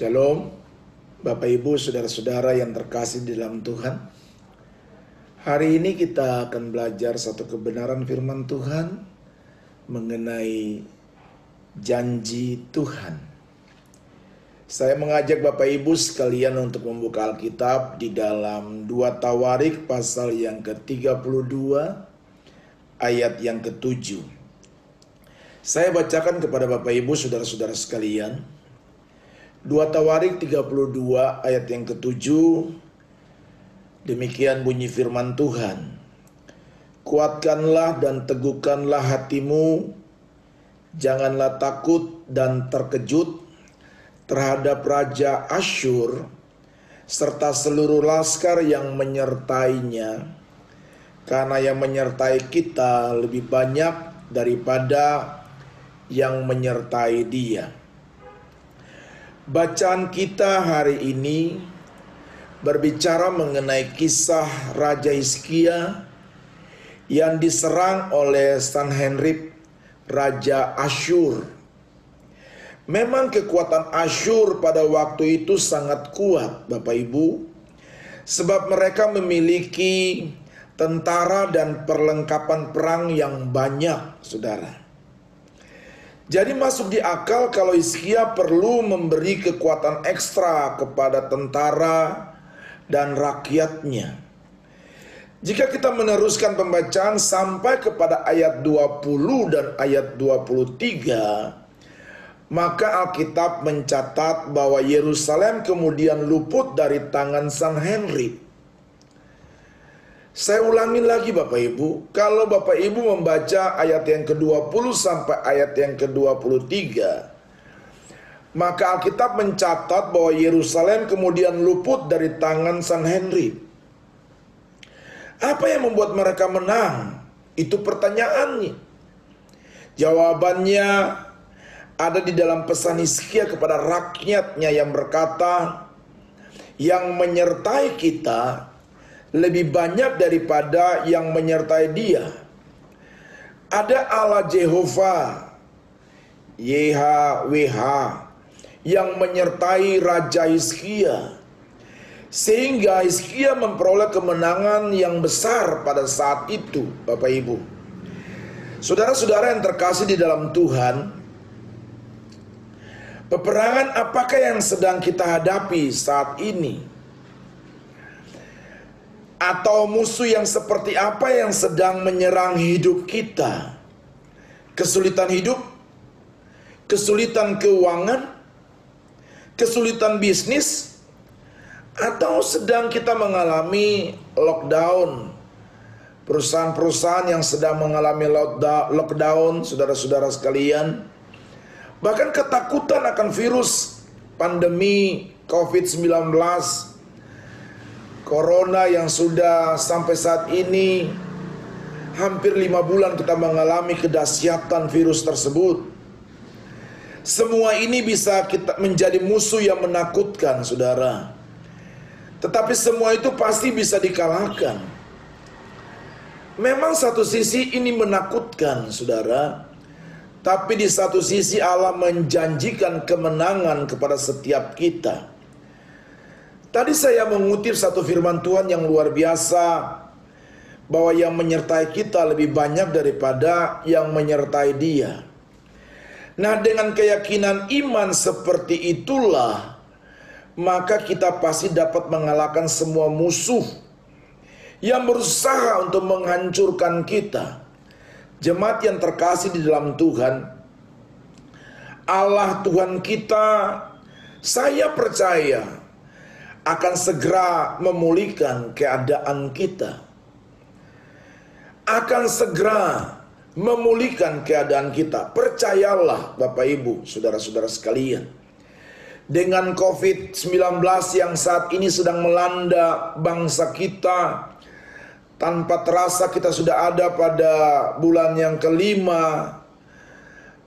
Shalom, Bapak Ibu, saudara-saudara yang terkasih di dalam Tuhan. Hari ini kita akan belajar satu kebenaran firman Tuhan mengenai janji Tuhan. Saya mengajak Bapak Ibu sekalian untuk membuka Alkitab di dalam 2 Tawarik pasal yang ke-32 ayat yang ke-7. Saya bacakan kepada Bapak Ibu saudara-saudara sekalian. 2 Tawarik 32 ayat yang ke-7. Demikian bunyi firman Tuhan. Kuatkanlah dan teguhkanlah hatimu, janganlah takut dan terkejut terhadap Raja Asyur serta seluruh laskar yang menyertainya, karena yang menyertai kita lebih banyak daripada yang menyertai dia. Bacaan kita hari ini berbicara mengenai kisah Raja Hizkia yang diserang oleh Sanherib, Raja Asyur. Memang kekuatan Asyur pada waktu itu sangat kuat, Bapak Ibu, sebab mereka memiliki tentara dan perlengkapan perang yang banyak, saudara. Jadi masuk di akal kalau Hizkia perlu memberi kekuatan ekstra kepada tentara dan rakyatnya. Jika kita meneruskan pembacaan sampai kepada ayat 20 dan ayat 23, maka Alkitab mencatat bahwa Yerusalem kemudian luput dari tangan Sanherib. Saya ulangi lagi Bapak Ibu, kalau Bapak Ibu membaca ayat yang ke-20 sampai ayat yang ke-23, maka Alkitab mencatat bahwa Yerusalem kemudian luput dari tangan Sanherib. Apa yang membuat mereka menang? Itu pertanyaannya. Jawabannya ada di dalam pesan Hizkia kepada rakyatnya yang berkata, yang menyertai kita lebih banyak daripada yang menyertai dia. Ada Allah Jehovah, YHWH, yang menyertai Raja Hizkia, sehingga Hizkia memperoleh kemenangan yang besar pada saat itu, Bapak Ibu. Saudara-saudara yang terkasih di dalam Tuhan, peperangan apakah yang sedang kita hadapi saat ini? Atau musuh yang seperti apa yang sedang menyerang hidup kita? Kesulitan hidup? Kesulitan keuangan? Kesulitan bisnis? Atau sedang kita mengalami lockdown? Perusahaan-perusahaan yang sedang mengalami lockdown, saudara-saudara sekalian. Bahkan ketakutan akan virus pandemi COVID-19, Corona yang sudah sampai saat ini hampir 5 bulan kita mengalami kedahsyatan virus tersebut. Semua ini bisa kita menjadi musuh yang menakutkan, saudara. Tetapi semua itu pasti bisa dikalahkan. Memang satu sisi ini menakutkan, saudara. Tapi di satu sisi Allah menjanjikan kemenangan kepada setiap kita. Tadi saya mengutip satu firman Tuhan yang luar biasa, bahwa yang menyertai kita lebih banyak daripada yang menyertai dia. Nah, dengan keyakinan iman seperti itulah, maka kita pasti dapat mengalahkan semua musuh yang berusaha untuk menghancurkan kita. Jemaat yang terkasih di dalam Tuhan, Allah Tuhan kita, saya percaya akan segera memulihkan keadaan kita. Akan segera memulihkan keadaan kita. Percayalah Bapak Ibu, saudara-saudara sekalian. Dengan COVID-19 yang saat ini sedang melanda bangsa kita, tanpa terasa kita sudah ada pada bulan yang kelima.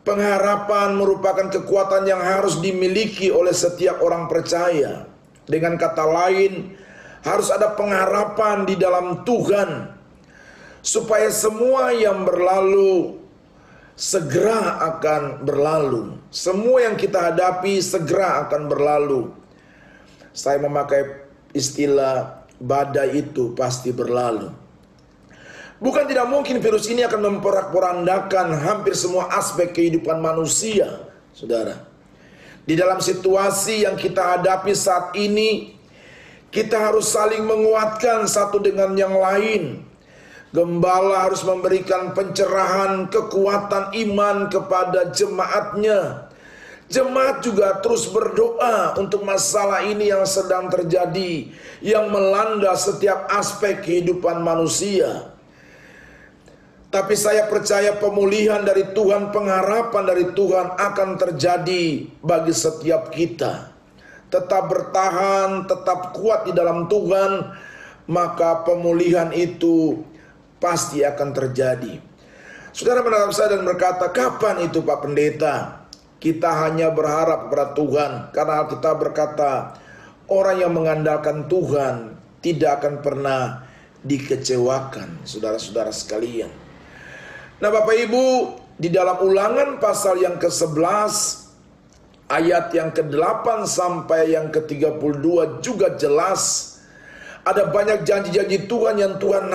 Pengharapan merupakan kekuatan yang harus dimiliki oleh setiap orang percaya. Dengan kata lain, harus ada pengharapan di dalam Tuhan, supaya semua yang berlalu segera akan berlalu. Semua yang kita hadapi segera akan berlalu. Saya memakai istilah badai itu pasti berlalu. Bukan tidak mungkin virus ini akan memporak-porandakan hampir semua aspek kehidupan manusia, saudara. Di dalam situasi yang kita hadapi saat ini, kita harus saling menguatkan satu dengan yang lain. Gembala harus memberikan pencerahan, kekuatan iman kepada jemaatnya. Jemaat juga terus berdoa untuk masalah ini yang sedang terjadi, yang melanda setiap aspek kehidupan manusia. Tapi saya percaya pemulihan dari Tuhan, pengharapan dari Tuhan akan terjadi bagi setiap kita. Tetap bertahan, tetap kuat di dalam Tuhan, maka pemulihan itu pasti akan terjadi. Saudara menatap saya dan berkata, kapan itu Pak Pendeta? Kita hanya berharap kepada Tuhan, karena kita berkata, orang yang mengandalkan Tuhan tidak akan pernah dikecewakan, saudara-saudara sekalian. Nah Bapak Ibu, di dalam Ulangan pasal yang ke-11 ayat yang ke-8 sampai yang ke-32 juga jelas ada banyak janji-janji Tuhan yang Tuhan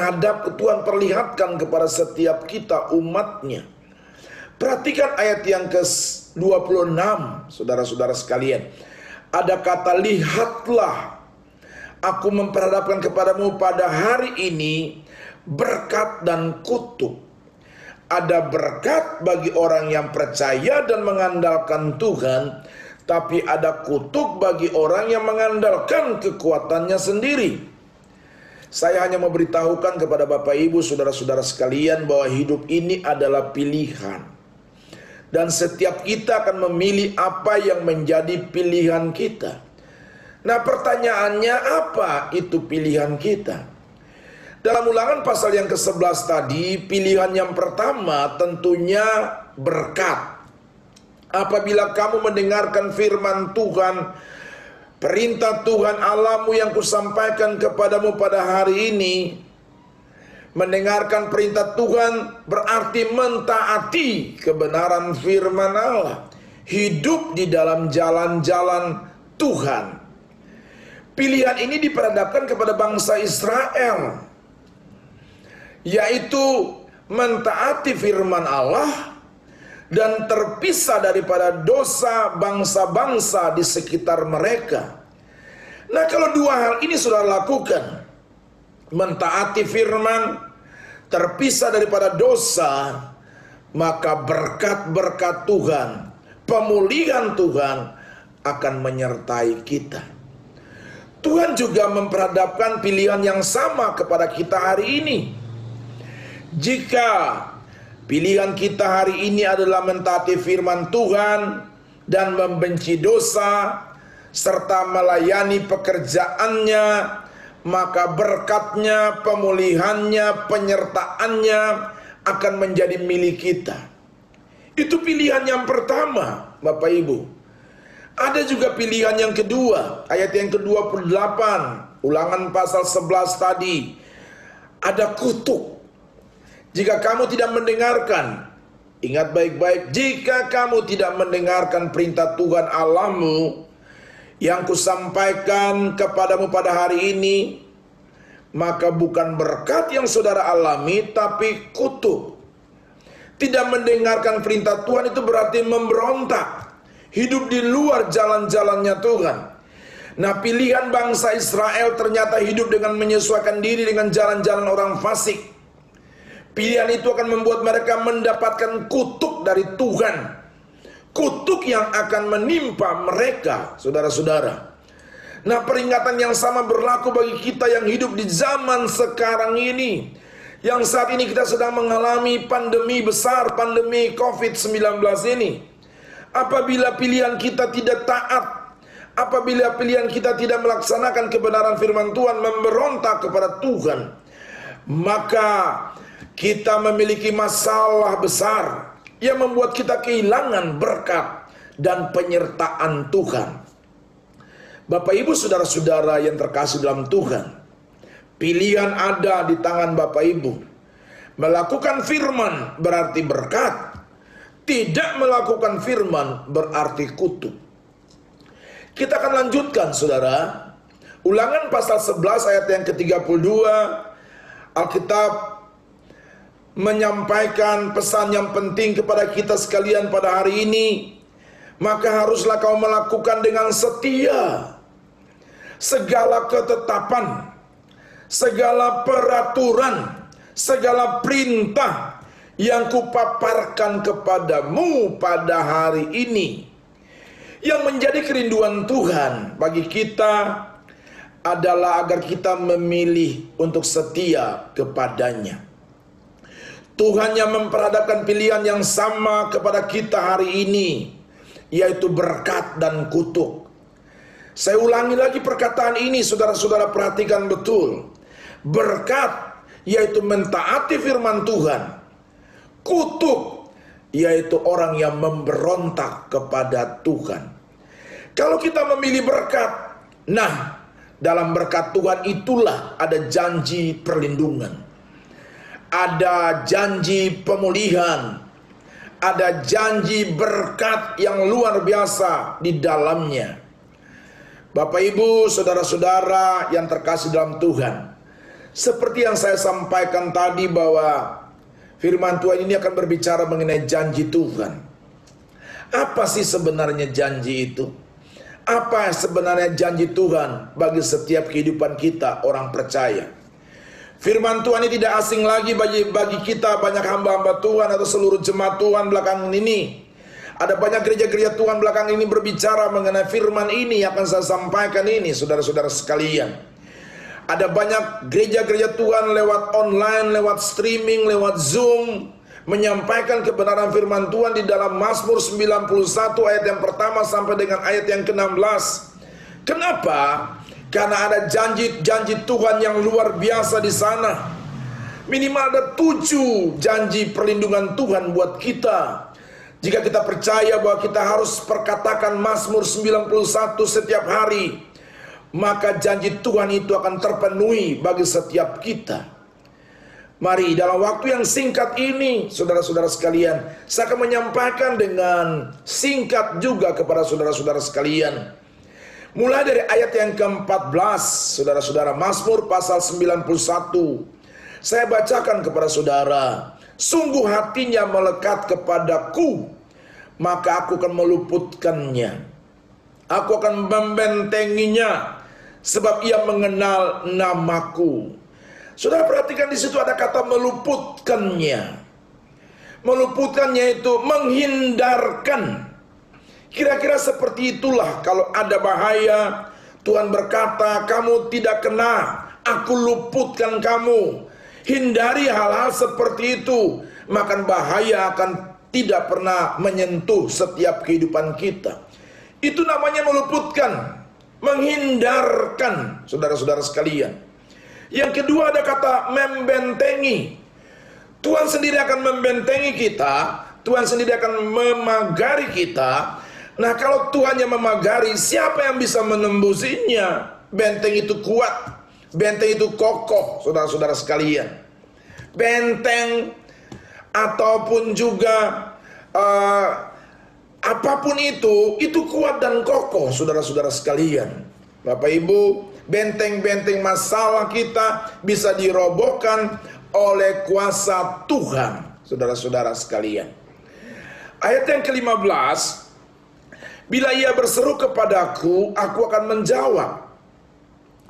Tuhan perlihatkan kepada setiap kita umatnya. Perhatikan ayat yang ke-26, saudara-saudara sekalian. Ada kata, lihatlah aku memperhadapkan kepadamu pada hari ini berkat dan kutuk. Ada berkat bagi orang yang percaya dan mengandalkan Tuhan, tapi ada kutuk bagi orang yang mengandalkan kekuatannya sendiri. Saya hanya memberitahukan kepada Bapak Ibu, saudara-saudara sekalian, bahwa hidup ini adalah pilihan. Dan setiap kita akan memilih apa yang menjadi pilihan kita. Nah pertanyaannya, apa itu pilihan kita? Dalam Ulangan pasal yang ke-11 tadi, pilihan yang pertama tentunya berkat. Apabila kamu mendengarkan firman Tuhan, perintah Tuhan Allahmu yang kusampaikan kepadamu pada hari ini, mendengarkan perintah Tuhan berarti mentaati kebenaran firman Allah, hidup di dalam jalan-jalan Tuhan. Pilihan ini diperhadapkan kepada bangsa Israel, yaitu mentaati firman Allah dan terpisah daripada dosa bangsa-bangsa di sekitar mereka. Nah kalau dua hal ini sudah lakukan, mentaati firman, terpisah daripada dosa, maka berkat-berkat Tuhan, pemulihan Tuhan akan menyertai kita. Tuhan juga memperhadapkan pilihan yang sama kepada kita hari ini. Jika pilihan kita hari ini adalah mentaati firman Tuhan dan membenci dosa serta melayani pekerjaannya, maka berkatnya, pemulihannya, penyertaannya akan menjadi milik kita. Itu pilihan yang pertama, Bapak Ibu. Ada juga pilihan yang kedua, ayat yang ke-28, Ulangan pasal 11 tadi. Ada kutuk. Jika kamu tidak mendengarkan, ingat baik-baik, jika kamu tidak mendengarkan perintah Tuhan Allahmu yang kusampaikan kepadamu pada hari ini, maka bukan berkat yang saudara alami, tapi kutuk. Tidak mendengarkan perintah Tuhan itu berarti memberontak, hidup di luar jalan-jalannya Tuhan. Nah pilihan bangsa Israel ternyata hidup dengan menyesuaikan diri dengan jalan-jalan orang fasik. Pilihan itu akan membuat mereka mendapatkan kutuk dari Tuhan. Kutuk yang akan menimpa mereka, saudara-saudara. Nah peringatan yang sama berlaku bagi kita yang hidup di zaman sekarang ini. Yang saat ini kita sedang mengalami pandemi besar, pandemi COVID-19 ini. Apabila pilihan kita tidak taat, apabila pilihan kita tidak melaksanakan kebenaran firman Tuhan, memberontak kepada Tuhan, maka kita memiliki masalah besar yang membuat kita kehilangan berkat dan penyertaan Tuhan. Bapak Ibu saudara-saudara yang terkasih dalam Tuhan, pilihan ada di tangan Bapak Ibu. Melakukan firman berarti berkat, Tidak melakukan firman berarti kutuk. Kita akan lanjutkan saudara. Ulangan pasal 11 ayat yang ke-32. Alkitab menyampaikan pesan yang penting kepada kita sekalian pada hari ini. Maka haruslah kau melakukan dengan setia segala ketetapan, segala peraturan, segala perintah yang kupaparkan kepadamu pada hari ini. Yang menjadi kerinduan Tuhan bagi kita adalah agar kita memilih untuk setia kepadanya. Tuhan yang memperhadapkan pilihan yang sama kepada kita hari ini, yaitu berkat dan kutuk. Saya ulangi lagi perkataan ini, saudara-saudara perhatikan betul. Berkat yaitu mentaati firman Tuhan. Kutuk yaitu orang yang memberontak kepada Tuhan. Kalau kita memilih berkat, nah dalam berkat Tuhan itulah ada janji perlindungan, ada janji pemulihan, ada janji berkat yang luar biasa di dalamnya. Bapak Ibu, saudara-saudara yang terkasih dalam Tuhan, seperti yang saya sampaikan tadi bahwa firman Tuhan ini akan berbicara mengenai janji Tuhan. Apa sih sebenarnya janji itu? Apa sebenarnya janji Tuhan bagi setiap kehidupan kita orang percaya? Firman Tuhan ini tidak asing lagi bagi kita, banyak hamba-hamba Tuhan atau seluruh jemaat Tuhan belakangan ini. Ada banyak gereja-gereja Tuhan belakangan ini berbicara mengenai firman ini yang akan saya sampaikan ini, saudara-saudara sekalian. Ada banyak gereja-gereja Tuhan lewat online, lewat streaming, lewat Zoom, menyampaikan kebenaran firman Tuhan di dalam Mazmur 91 ayat yang pertama sampai dengan ayat yang ke-16. Kenapa? Karena ada janji Tuhan yang luar biasa di sana. Minimal ada 7 janji perlindungan Tuhan buat kita. Jika kita percaya bahwa kita harus perkatakan Mazmur 91 setiap hari, maka janji Tuhan itu akan terpenuhi bagi setiap kita. Mari dalam waktu yang singkat ini, saudara-saudara sekalian, saya akan menyampaikan dengan singkat juga kepada saudara-saudara sekalian. Mulai dari ayat yang ke-14, saudara-saudara, Mazmur pasal 91. Saya bacakan kepada saudara. Sungguh hatinya melekat kepadaku, maka aku akan meluputkannya. Aku akan membentenginya, sebab ia mengenal namaku. Saudara perhatikan di situ ada kata meluputkannya. Meluputkannya itu menghindarkan. Kira-kira seperti itulah kalau ada bahaya, Tuhan berkata, kamu tidak kena, aku luputkan kamu. Hindari hal-hal seperti itu, maka bahaya akan tidak pernah menyentuh setiap kehidupan kita. Itu namanya meluputkan, menghindarkan, saudara-saudara sekalian. Yang kedua ada kata membentengi. Tuhan sendiri akan membentengi kita, Tuhan sendiri akan memagari kita. Nah, kalau Tuhan yang memagari, siapa yang bisa menembusinya? Benteng itu kuat, benteng itu kokoh, saudara-saudara sekalian. Benteng ataupun juga apapun itu kuat dan kokoh, saudara-saudara sekalian. Bapak Ibu, benteng-benteng masalah kita bisa dirobohkan oleh kuasa Tuhan, saudara-saudara sekalian. Ayat yang ke-15, bila ia berseru kepadaku, aku akan menjawab.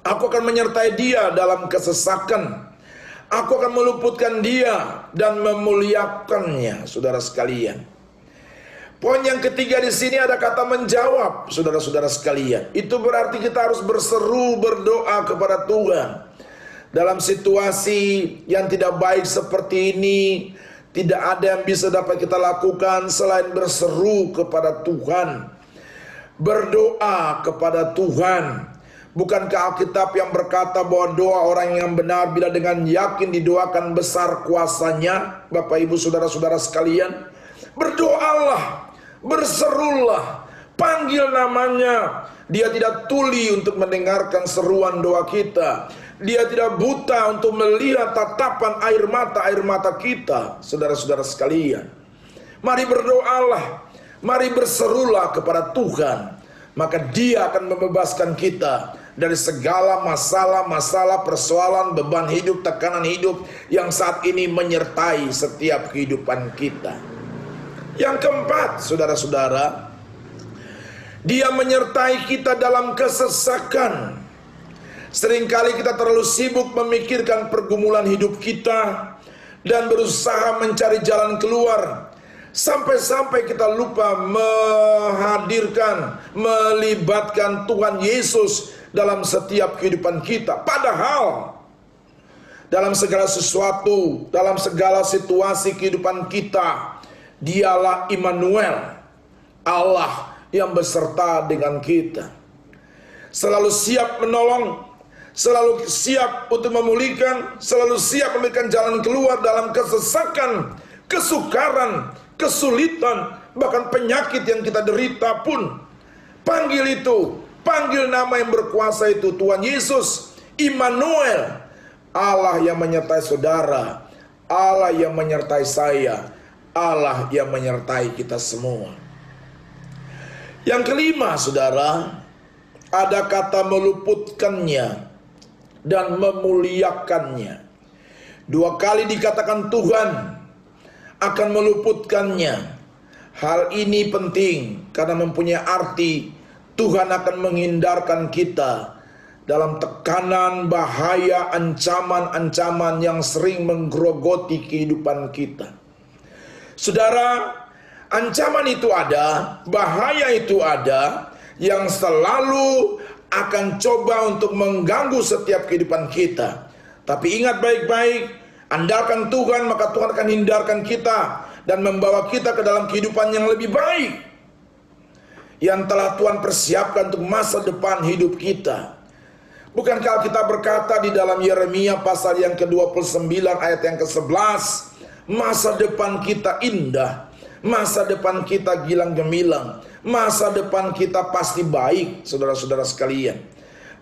Aku akan menyertai dia dalam kesesakan. Aku akan meluputkan dia dan memuliakannya, saudara sekalian. Poin yang ketiga di sini ada kata menjawab, saudara-saudara sekalian. Itu berarti kita harus berseru, berdoa kepada Tuhan. Dalam situasi yang tidak baik seperti ini, tidak ada yang bisa dapat kita lakukan selain berseru kepada Tuhan. Berdoa kepada Tuhan. Bukankah Alkitab yang berkata bahwa doa orang yang benar bila dengan yakin didoakan besar kuasanya? Bapak Ibu saudara-saudara sekalian, berdoalah, berserulah, panggil namanya. Dia tidak tuli untuk mendengarkan seruan doa kita. Dia tidak buta untuk melihat tatapan air mata kita, saudara-saudara sekalian. Mari berdoalah, mari berserulah kepada Tuhan. Maka Dia akan membebaskan kita dari segala masalah-masalah, persoalan, beban hidup, tekanan hidup yang saat ini menyertai setiap kehidupan kita. Yang keempat, saudara-saudara, Dia menyertai kita dalam kesesakan. Seringkali kita terlalu sibuk memikirkan pergumulan hidup kita dan berusaha mencari jalan keluar, sampai-sampai kita lupa melibatkan Tuhan Yesus dalam setiap kehidupan kita. Padahal dalam segala sesuatu, dalam segala situasi kehidupan kita, Dialah Immanuel, Allah yang beserta dengan kita. Selalu siap menolong, selalu siap untuk memulihkan, selalu siap memberikan jalan keluar dalam kesesakan, kesukaran, kesulitan, bahkan penyakit yang kita derita pun. Panggil itu, panggil nama yang berkuasa itu, Tuhan Yesus, Immanuel, Allah yang menyertai saudara, Allah yang menyertai saya, Allah yang menyertai kita semua. Yang kelima, saudara, ada kata meluputkannya dan memuliakannya. 2 kali dikatakan Tuhan akan meluputkannya. Hal ini penting karena mempunyai arti Tuhan akan menghindarkan kita dalam tekanan, bahaya, ancaman-ancaman yang sering menggerogoti kehidupan kita. Saudara, ancaman itu ada, bahaya itu ada, yang selalu akan coba untuk mengganggu setiap kehidupan kita. Tapi ingat baik-baik, andalkan Tuhan, maka Tuhan akan hindarkan kita dan membawa kita ke dalam kehidupan yang lebih baik, yang telah Tuhan persiapkan untuk masa depan hidup kita. Bukankah kita berkata di dalam Yeremia pasal yang ke-29 ayat yang ke-11, masa depan kita indah, masa depan kita gilang gemilang, masa depan kita pasti baik, saudara-saudara sekalian.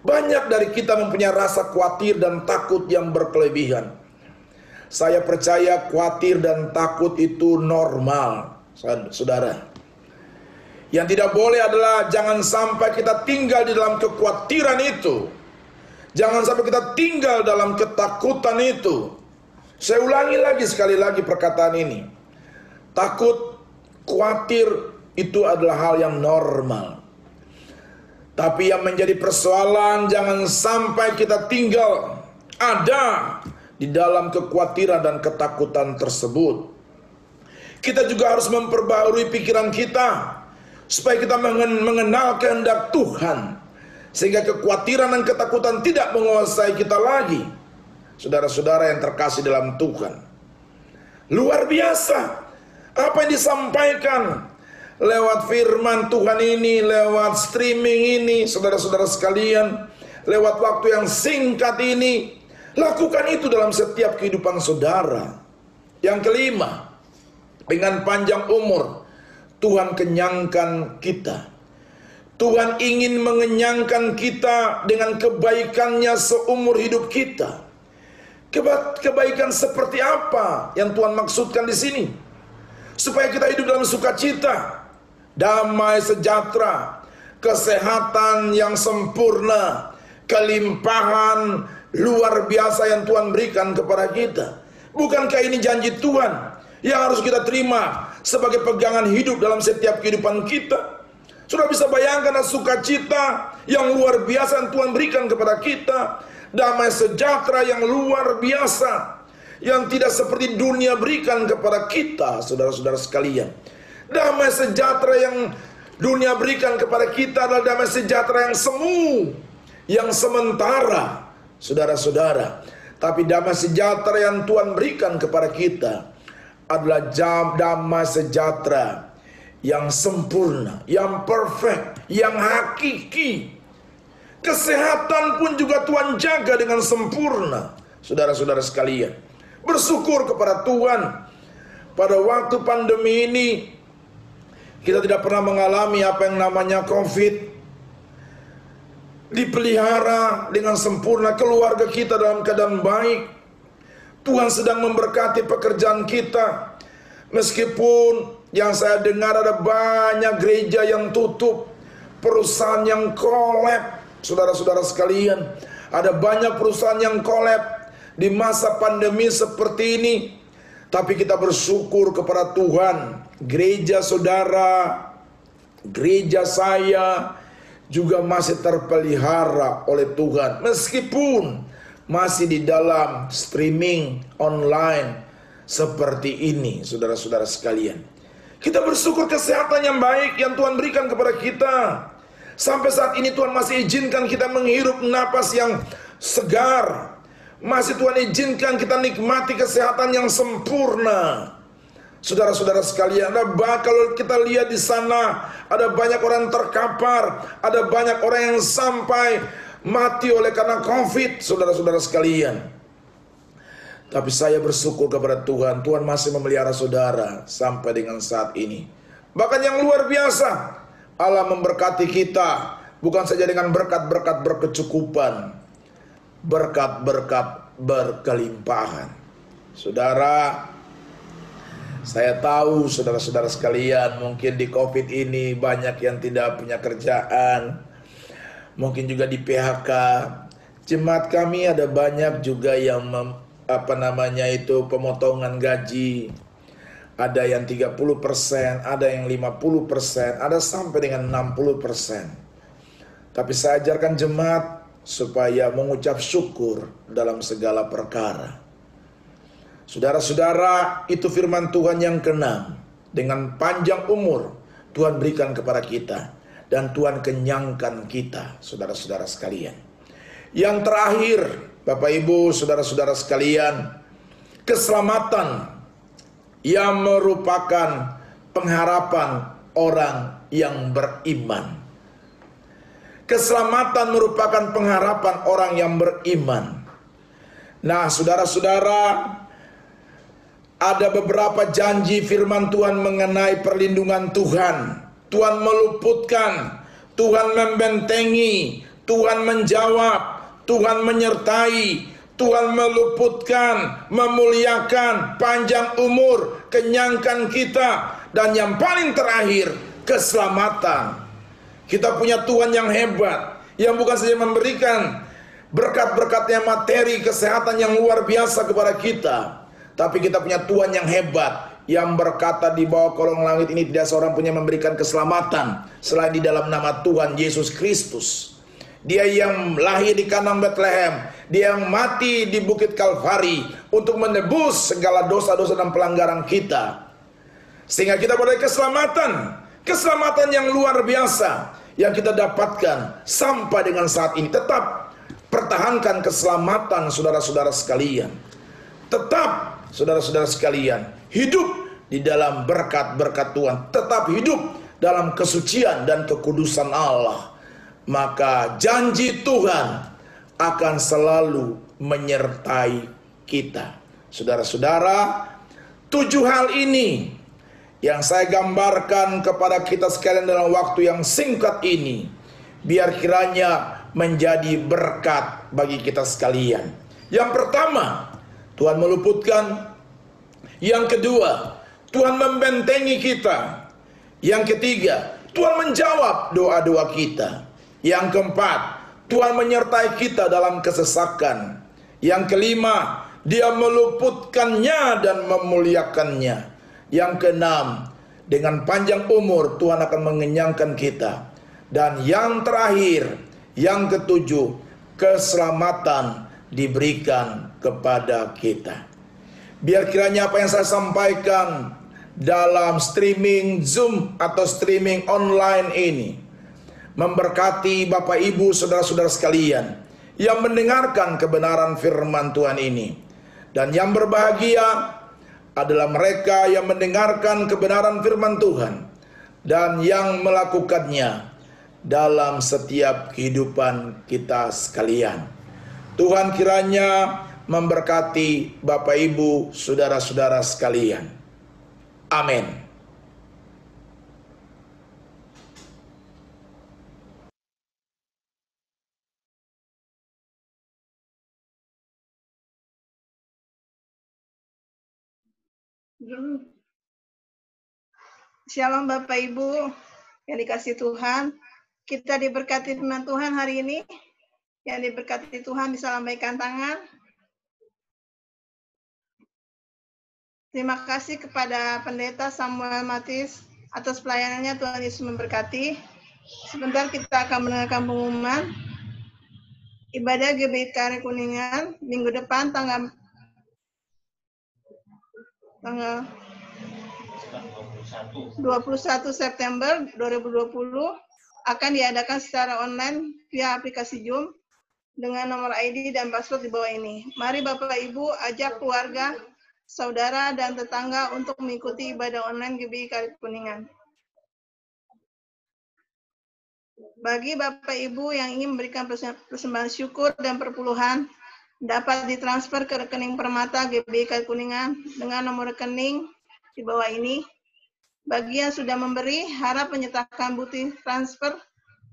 Banyak dari kita mempunyai rasa khawatir dan takut yang berkelebihan. Saya percaya khawatir dan takut itu normal, saudara. Yang tidak boleh adalah jangan sampai kita tinggal di dalam kekhawatiran itu. Jangan sampai kita tinggal dalam ketakutan itu. Saya ulangi lagi sekali lagi perkataan ini. Takut, khawatir itu adalah hal yang normal. Tapi yang menjadi persoalan, jangan sampai kita tinggal ada di dalam kekhawatiran dan ketakutan tersebut. Kita juga harus memperbarui pikiran kita supaya kita mengenal kehendak Tuhan, sehingga kekhawatiran dan ketakutan tidak menguasai kita lagi. Saudara-saudara yang terkasih dalam Tuhan, luar biasa apa yang disampaikan lewat firman Tuhan ini, lewat streaming ini, saudara-saudara sekalian, lewat waktu yang singkat ini. Lakukan itu dalam setiap kehidupan saudara. Yang kelima, dengan panjang umur Tuhan kenyangkan kita. Tuhan ingin mengenyangkan kita dengan kebaikannya seumur hidup kita. Kebaikan seperti apa yang Tuhan maksudkan di sini? Supaya kita hidup dalam sukacita, damai sejahtera, kesehatan yang sempurna, kelimpahan luar biasa yang Tuhan berikan kepada kita. Bukankah ini janji Tuhan yang harus kita terima sebagai pegangan hidup dalam setiap kehidupan kita? Sudah bisa bayangkan sukacita yang luar biasa yang Tuhan berikan kepada kita, damai sejahtera yang luar biasa yang tidak seperti dunia berikan kepada kita, saudara-saudara sekalian. Damai sejahtera yang dunia berikan kepada kita adalah damai sejahtera yang semu, yang sementara, saudara-saudara. Tapi damai sejahtera yang Tuhan berikan kepada kita adalah damai sejahtera yang sempurna, yang perfect, yang hakiki. Kesehatan pun juga Tuhan jaga dengan sempurna, saudara-saudara sekalian. Bersyukur kepada Tuhan, pada waktu pandemi ini kita tidak pernah mengalami apa yang namanya COVID. Dipelihara dengan sempurna, keluarga kita dalam keadaan baik. Tuhan sedang memberkati pekerjaan kita. Meskipun Yang saya dengar ada banyak gereja yang tutup, perusahaan yang kolab, saudara-saudara sekalian. Ada banyak perusahaan yang kolab di masa pandemi seperti ini. Tapi kita bersyukur kepada Tuhan, gereja saudara, gereja saya juga masih terpelihara oleh Tuhan. Meskipun masih di dalam streaming online seperti ini, saudara-saudara sekalian. Kita bersyukur kesehatan yang baik yang Tuhan berikan kepada kita. Sampai saat ini Tuhan masih izinkan kita menghirup napas yang segar. Masih Tuhan izinkan kita nikmati kesehatan yang sempurna. Saudara-saudara sekalian, kalau kita lihat di sana ada banyak orang terkapar, ada banyak orang yang sampai mati oleh karena COVID, saudara-saudara sekalian. Tapi saya bersyukur kepada Tuhan, Tuhan masih memelihara saudara sampai dengan saat ini. Bahkan yang luar biasa, Allah memberkati kita bukan saja dengan berkat-berkat berkecukupan, berkat-berkat berkelimpahan. Saudara, saya tahu saudara-saudara sekalian mungkin di COVID ini banyak yang tidak punya kerjaan, mungkin juga di PHK. Jemaat kami ada banyak juga yang pemotongan gaji. Ada yang 30%, ada yang 50%, ada sampai dengan 60%. Tapi saya ajarkan jemaat supaya mengucap syukur dalam segala perkara. Saudara-saudara, itu firman Tuhan yang ke-6. Dengan panjang umur Tuhan berikan kepada kita, dan Tuhan kenyangkan kita, saudara-saudara sekalian. Yang terakhir, Bapak Ibu, saudara-saudara sekalian, keselamatan yang merupakan pengharapan orang yang beriman. Keselamatan merupakan pengharapan orang yang beriman. Nah, saudara-saudara, ada beberapa janji firman Tuhan mengenai perlindungan Tuhan. Tuhan meluputkan, Tuhan membentengi, Tuhan menjawab, Tuhan menyertai, Tuhan meluputkan, memuliakan, panjang umur, kenyangkan kita. Dan yang paling terakhir, keselamatan. Kita punya Tuhan yang hebat, yang bukan saja memberikan berkat-berkatnya materi, kesehatan yang luar biasa kepada kita, tapi kita punya Tuhan yang hebat, yang berkata di bawah kolong langit ini tidak seorang pun yang memberikan keselamatan selain di dalam nama Tuhan Yesus Kristus. Dia yang lahir di kandang Bethlehem, dia yang mati di bukit Kalvari untuk menebus segala dosa-dosa dan pelanggaran kita, sehingga kita beroleh keselamatan. Keselamatan yang luar biasa yang kita dapatkan sampai dengan saat ini. Tetap pertahankan keselamatan saudara-saudara sekalian. Tetap saudara-saudara sekalian hidup di dalam berkat-berkat Tuhan. Tetap hidup dalam kesucian dan kekudusan Allah. Maka janji Tuhan akan selalu menyertai kita. Saudara-saudara, 7 hal ini yang saya gambarkan kepada kita sekalian dalam waktu yang singkat ini, biar kiranya menjadi berkat bagi kita sekalian. Yang pertama, Tuhan meluputkan. Yang kedua, Tuhan membentengi kita. Yang ketiga, Tuhan menjawab doa-doa kita. Yang keempat, Tuhan menyertai kita dalam kesesakan. Yang kelima, Dia meluputkannya dan memuliakannya. Yang keenam, dengan panjang umur Tuhan akan mengenyangkan kita. Dan yang terakhir, yang ketujuh, keselamatan diberikan kepada kita. Biar kiranya apa yang saya sampaikan dalam streaming Zoom atau streaming online ini memberkati Bapak Ibu saudara-saudara sekalian yang mendengarkan kebenaran firman Tuhan ini. Dan yang berbahagia adalah mereka yang mendengarkan kebenaran firman Tuhan dan yang melakukannya dalam setiap kehidupan kita sekalian. Tuhan kiranya memberkati Bapak Ibu saudara-saudara sekalian. Amin. Shalom Bapak Ibu yang dikasih Tuhan. Kita diberkati firman Tuhan hari ini. Yang diberkati Tuhan bisa lambaikan tangan. Terima kasih kepada Pendeta Samuel Matis atas pelayanannya. Tuhan Yesus memberkati. Sebentar kita akan mendengarkan pengumuman ibadah GBI Kari Kuningan minggu depan tanggal 21 September 2020 akan diadakan secara online via aplikasi Zoom dengan nomor ID dan password di bawah ini. Mari Bapak Ibu ajak keluarga, saudara, dan tetangga untuk mengikuti ibadah online GBI Kari Kuningan. Bagi Bapak Ibu yang ingin memberikan persembahan syukur dan perpuluhan, dapat ditransfer ke rekening Permata GBI Kari Kuningan dengan nomor rekening di bawah ini. Bagi yang sudah memberi, harap menyertakan bukti transfer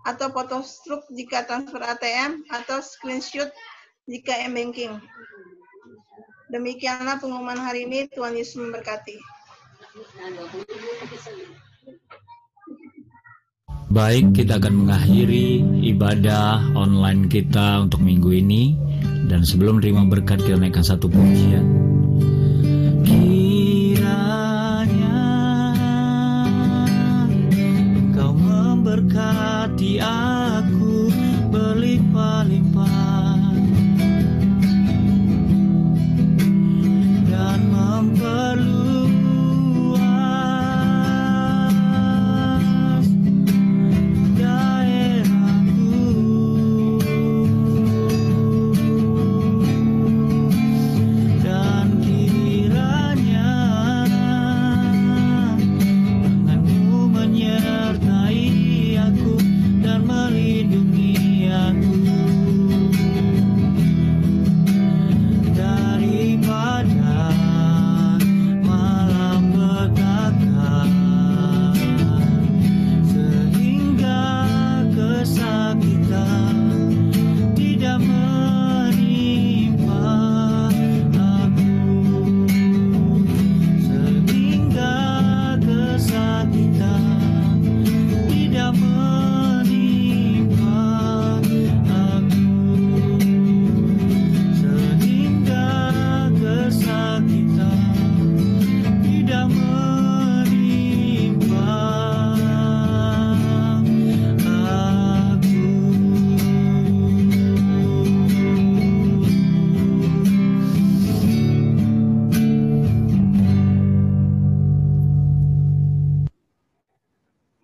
atau foto struk jika transfer ATM atau screenshot jika m-banking. Demikianlah pengumuman hari ini. Tuhan Yesus memberkati. Baik, kita akan mengakhiri ibadah online kita untuk minggu ini. Dan sebelum terima berkat, kita naikkan satu pujian. Berkati aku berlimpah-limpah dan memperluas daerahku, dan kiranya tanganmu menyertai aku dan melindungi aku daripada malapetaka, sehingga kesakitan tidak menimpa aku, sehingga kesakitan tidak menimpa aku, sehingga kesakitan tidak menimpa aku.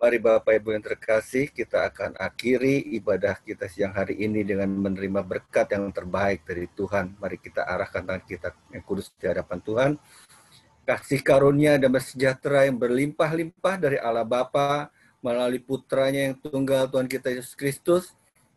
Mari Bapak Ibu yang terkasih, kita akan akhiri ibadah kita siang hari ini dengan menerima berkat yang terbaik dari Tuhan. Mari kita arahkan tangan kita yang kudus di hadapan Tuhan. Kasih karunia dan sejahtera yang berlimpah-limpah dari Allah Bapa melalui putranya yang tunggal Tuhan kita Yesus Kristus,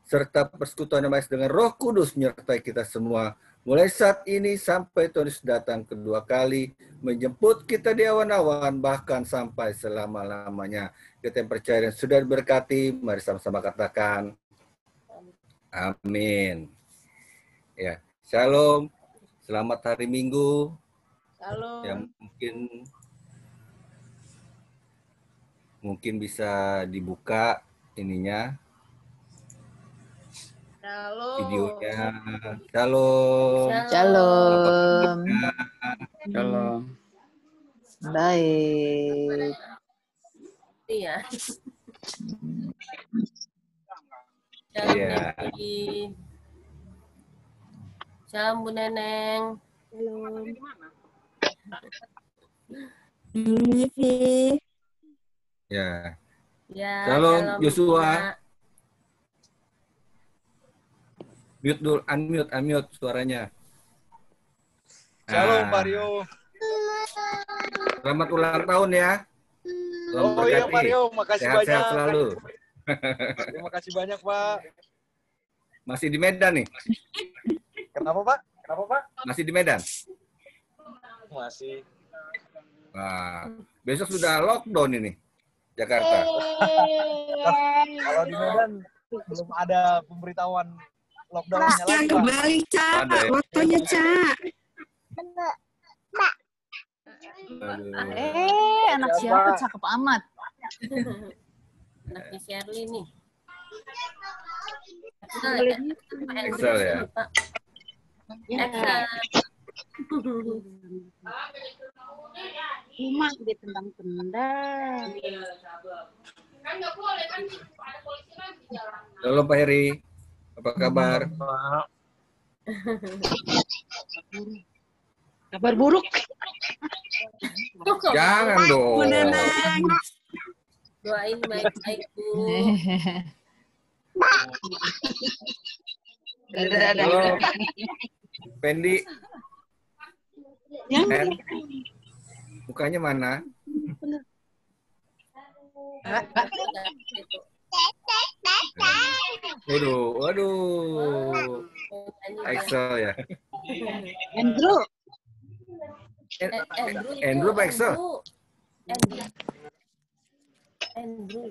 serta persekutuan yang maha dengan Roh Kudus menyertai kita semua. Mulai saat ini sampai Tuhan Yesus datang kedua kali, menjemput kita di awan-awan, bahkan sampai selama-lamanya. Kita yang percaya dan sudah diberkati, mari sama-sama katakan, amin. Ya, shalom, selamat hari Minggu. Shalom. Yang mungkin bisa dibuka ininya. Shalom. Videonya. Shalom. Shalom. Shalom. Baik. Iya. Iya. Shalom Bu Neneng. Shalom. Ya. Ya. Shalom Yosua. Pak. Mute dulu, unmute suaranya. Shalom Pak Rio. Selamat ulang tahun ya. Oh iya Pak Rio, makasih banyak. Sehat-sehat selalu. Terima kasih banyak Pak. Masih di Medan nih? Kenapa Pak? Masih di Medan? Masih. Nah, besok sudah lockdown ini, Jakarta. Kalau di Medan belum ada pemberitahuan lockdown-nya lagi Pak. Kembali, Cak. Waktunya, Cak. Anak siapa cakep amat. Anaknya Shirley nih. Excel ya. Excel. Cuma dia tendang-tendang. Kan nggak boleh kan ada polisi lagi di jalan. Halo Pak Heri, apa kabar? Kabar buruk. Jangan dong. Doain baik-baik, Bu. Halo, Fendi. Mukanya mana? Waduh. Excel ya. Andrew. Andrew apa Excel? Andrew.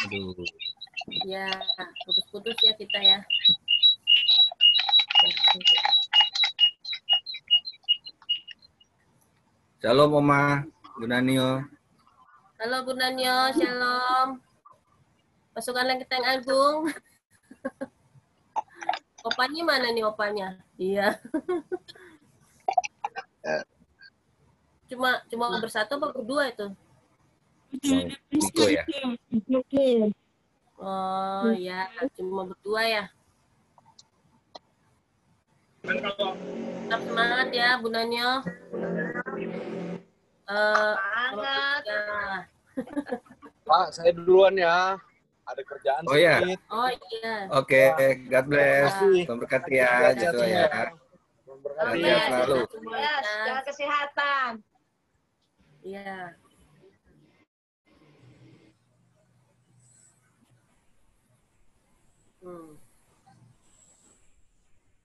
Aduh. Ya, putus-putus ya kita ya. Shalom Oma, Gunanio. Halo Gunanio, shalom. Pasukan Langit yang Agung. Opanya mana nih opanya? Iya. Cuma bersatu apa berdua itu? Niko ya. Oh ya, cuma berdua ya. Tetap semangat ya, Bu Nanyo. Semangat. Pak, saya duluan ya. Ada kerjaan Oh ya. sedikit. Oh iya. Oke, God bless. Memberkati ya, gitu ya. Sehat selalu. Yes, jaga kesehatan. Iya.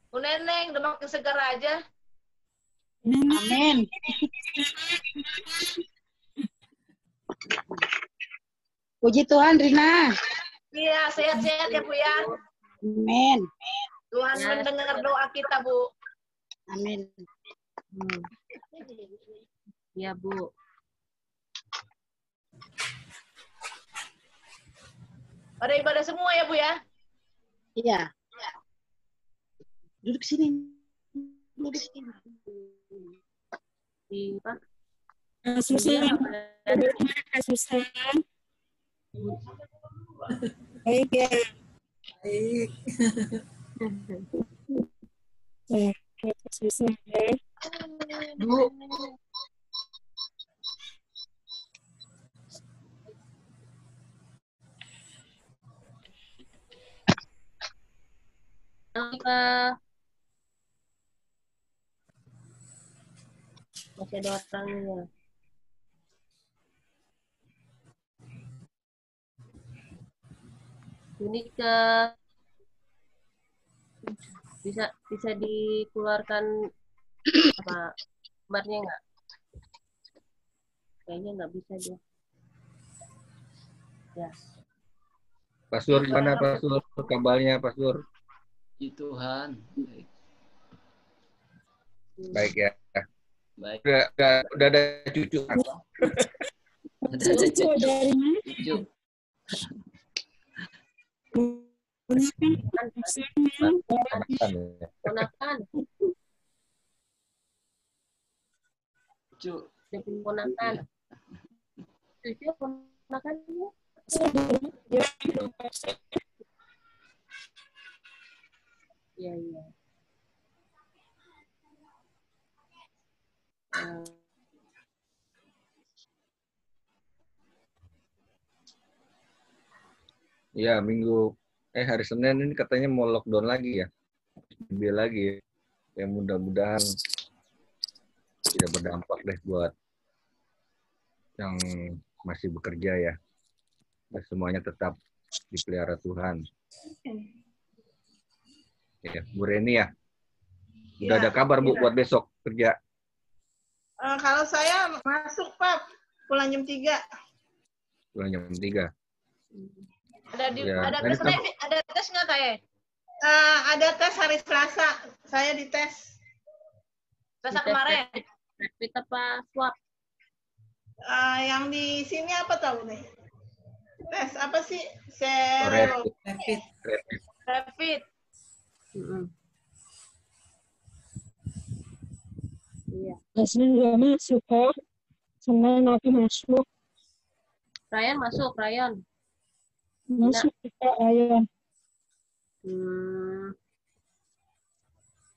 Bu Neneng, udah makin segar aja. Amin. Puji Tuhan, Rina. Iya, sehat-sehat ya Bu ya. Amin. Tuhan mendengar doa kita Bu. Amin. Iya Bu. Pada ibadah semua ya Bu ya. Iya. Duduk sini. Duduk sini. Pak. Susan. Baik ya. Baik. Susan. Bu. Masih ada orangnya. Unika bisa dikeluarkan apa kabarnya nggak? Kayaknya nggak bisa dia. Ya. Pak Sur, gimana Pak Sur? Kabarnya Pak Sur? Puji Tuhan. Baik ya. Baik. Udah ada cucu. Ada cucu. Cucu. Ponakan. Cucu. Ponakan. Cucu ponakan. Iya, iya. Ya, hari Senin ini katanya mau lockdown lagi ya. Lebih lagi ya. Ya mudah-mudahan tidak berdampak deh buat yang masih bekerja ya. Dan semuanya tetap dipelihara Tuhan. Ya, Bu Reni ya. Udah ada kabar Bu buat besok kerja? Kalau saya masuk Pak, pulang jam 3. Pulang jam 3. Ada tes nggak kayak? Ada tes hari Selasa, saya dites. Rasa kemarin. Rapid apa swab? Yang di sini apa tahu nih? Tes apa sih? Rapid. Iya. Asli juga masuk kok. Senin aku masuk. Ryan masuk, Ryan. Masuk Kak Ryan.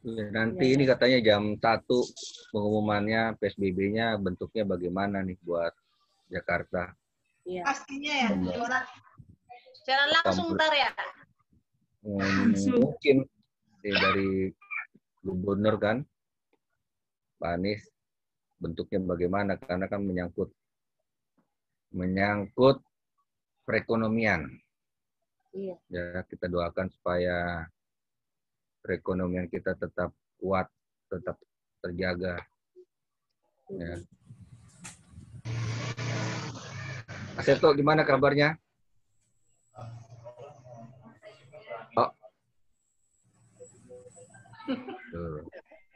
Nanti ini katanya jam 1 pengumumannya PSBB-nya bentuknya bagaimana nih buat Jakarta. Iya. Pastinya ya. Secara langsung ntar ya. Mungkin dari gubernur kan, Pak Anies, bentuknya bagaimana karena kan menyangkut perekonomian. Iya. Ya, kita doakan supaya perekonomian kita tetap kuat, tetap terjaga. Ya. Mas Seto, gimana kabarnya? Oh. Tuh,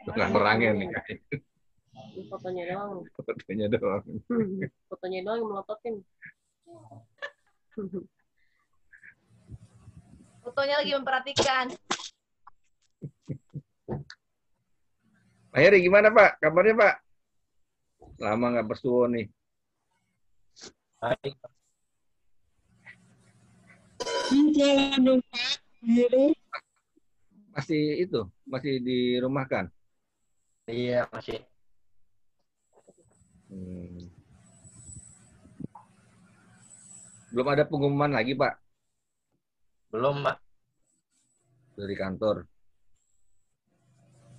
nggak nerangin nih. Fotonya doang. Fotonya doang. Fotonya doang yang melototin. Fotonya lagi memperhatikan. Pak Heri, gimana Pak? Kabarnya Pak? Lama nggak bersuara nih. Baik. Jalan dong Pak Heri. Masih dirumahkan? Iya, masih. Belum ada pengumuman lagi, Pak? Belum, Pak. Dari kantor?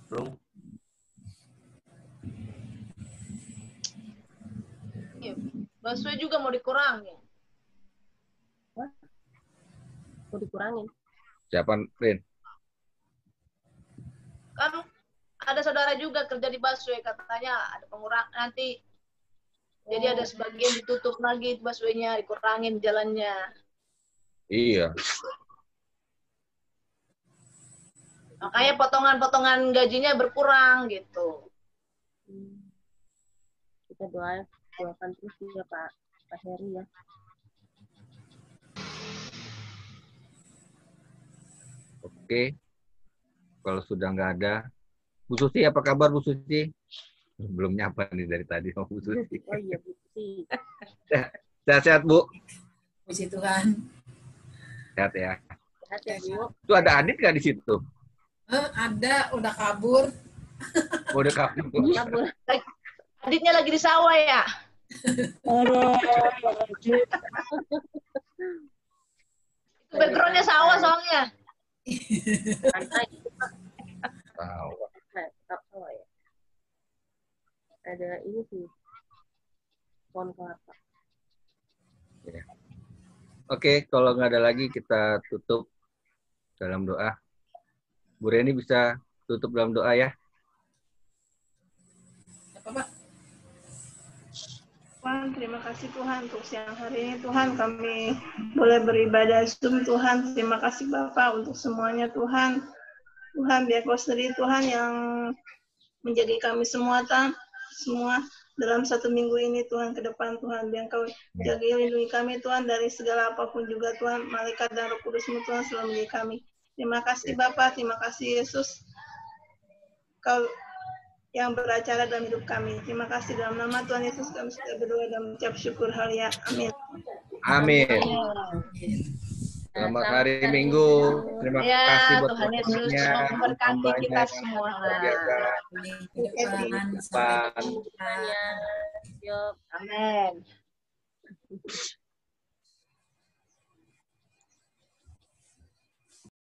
Belum. Iya. Busway juga mau dikurangin. Mau dikurangin. Siapa, Rin? Kan ada saudara juga kerja di busway, katanya ada pengurangan nanti. Jadi ada sebagian ditutup lagi busway-nya, dikurangin jalannya. Iya. Makanya potongan-potongan gajinya berkurang gitu. Kita doakan terus ya Pak Heri ya. Oke. Kalau sudah nggak ada, Bu Susi, apa kabar Bu Susi? Belum nyapa nih dari tadi sama Bu Susi. Oh iya Bu Susi. Sehat-sehat Bu. Puji Tuhan. Sehat ya. Sehat ya Bu. Itu ada Adit nggak di situ? Ada, udah kabur. Udah kabur. Aditnya lagi di sawah ya? Backgroundnya sawah soalnya. Wow. Ya. Ada ini sih, pohon kelapa. Ya. Oke, kalau nggak ada lagi kita tutup dalam doa. Bu Reni bisa tutup dalam doa ya. Tuhan, terima kasih Tuhan untuk siang hari ini. Tuhan, kami boleh beribadah Zoom Tuhan. Terima kasih Bapak untuk semuanya Tuhan. Tuhan, biar Kau sendiri Tuhan yang menjaga kami semua dalam satu minggu ini Tuhan ke depan Tuhan. Biar Kau jaga lindungi kami Tuhan dari segala apapun juga Tuhan. Malaikat dan Roh Kudus-Mu Tuhan selalu menjaga kami. Terima kasih Bapak, terima kasih Yesus. Kau yang beracara dalam hidup kami. Terima kasih dalam nama Tuhan Yesus kami sudah berdoa dan mengucap syukur haleluya. Amin. Amin. Selamat hari Minggu. Terima kasih buat Tuhan Yesus memberkati kita semua. Amin. Amin.